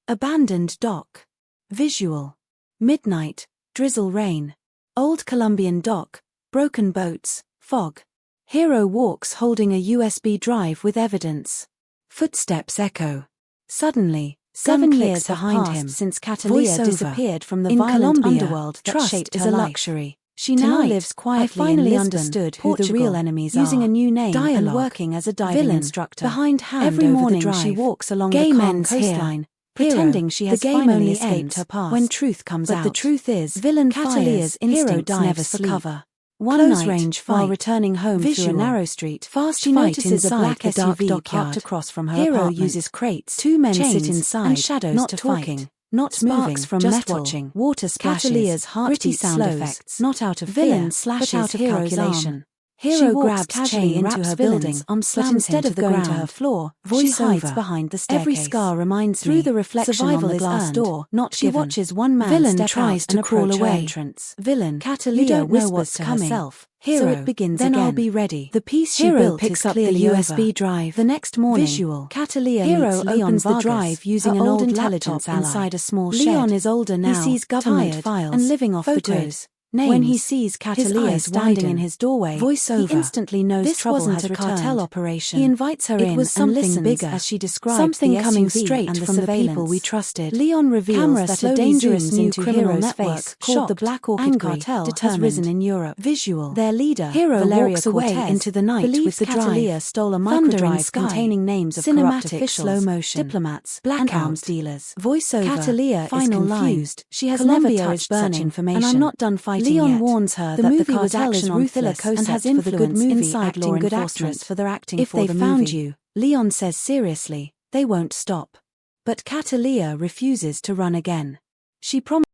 I: Abandoned dock. Visual. Midnight, drizzle rain. Old Colombian dock, broken boats, fog. Hero walks holding a USB drive with evidence. Footsteps echo. Suddenly, 7 years behind him since Cataleya disappeared from the violent underworld that shaped her luxury. She now lives quietly in Lisbon, understood who the real enemies are, using a new name and working as a diving instructor. Behind hand, every morning she walks along the calm coastline, pretending she has finally escaped her past. When truth comes out, but the truth is, villain Cataleya's instincts never for cover. One night, while returning home through a narrow street, she notices a black SUV parked across from her apartment. Hero uses crates, 2 men sit inside, and shadows not talking, not moving, from just metal, watching. Water splashes, Cataleya's heartbeat sound effects, not out of villain slashes, but out of calculation. Hero grabs casually into her building, but instead of going to her floor, she hides behind the staircase. Every scar reminds me, through the reflection on the glass door, not she given. Watches one man villain step tries out to crawl away. Entrance. Villain Cataleya whispers to herself. Hero, so it begins then again. I'll be ready. The piece she built picks up the USB drive. The next morning, visual. Cataleya Hero opens the drive using an old laptop inside a small shed. Leon is older now, he sees government files and living off the grid. names. When he sees
F: His
I: Cataleya
F: eyes
I: standing
F: widen.
I: in his doorway,
F: Voiceover.
I: he instantly knows
F: This
I: trouble
F: wasn't
I: has
F: a
I: returned.
F: cartel operation.
I: He invites her
F: It
I: in
F: was something
I: and listens
F: bigger.
I: as she describes
F: Something
I: the
F: coming
I: SUV
F: straight
I: and the
F: from the
I: surveillance.
F: people we trusted.
I: Leon reveals
F: Camera
I: that a
F: slowly
I: dangerous
F: zooms
I: new
F: into
I: criminal
F: Hero's
I: network
F: face.
I: called the
F: Shocked,
I: Black Orchid
F: angry,
I: Cartel has
F: determined.
I: risen in Europe.
F: Visual.
I: Their leader,
F: Hero
I: Valeria
F: walks away
I: Cortez,
F: into the night
I: believes
F: with the drive.
I: Cataleya stole a
F: Thundering
I: microdrive
F: sky.
I: containing names of corrupt
F: Cinematic
I: officials,
F: slow motion.
I: diplomats,
F: Blackout.
I: and arms dealers.
F: Voiceover.
I: Cataleya is
F: Final line.
I: confused. She has
F: Colombia
I: never
F: is
I: touched
F: burning,
I: such information.
F: and I'm not done fighting
I: Leon
F: yet.
I: warns her
F: The
I: that
F: movie
I: the
F: was
I: cartel
F: action
I: is
F: on
I: ruthless
F: filler
I: and has
F: concept for the good
I: influence
F: movie
I: inside
F: acting
I: law
F: good
I: enforcement
F: actress.
I: for their acting
F: If
I: for
F: they
I: the
F: found
I: movie.
F: you,
I: Leon says seriously, they won't stop. But Cataleya refuses to run again. She promises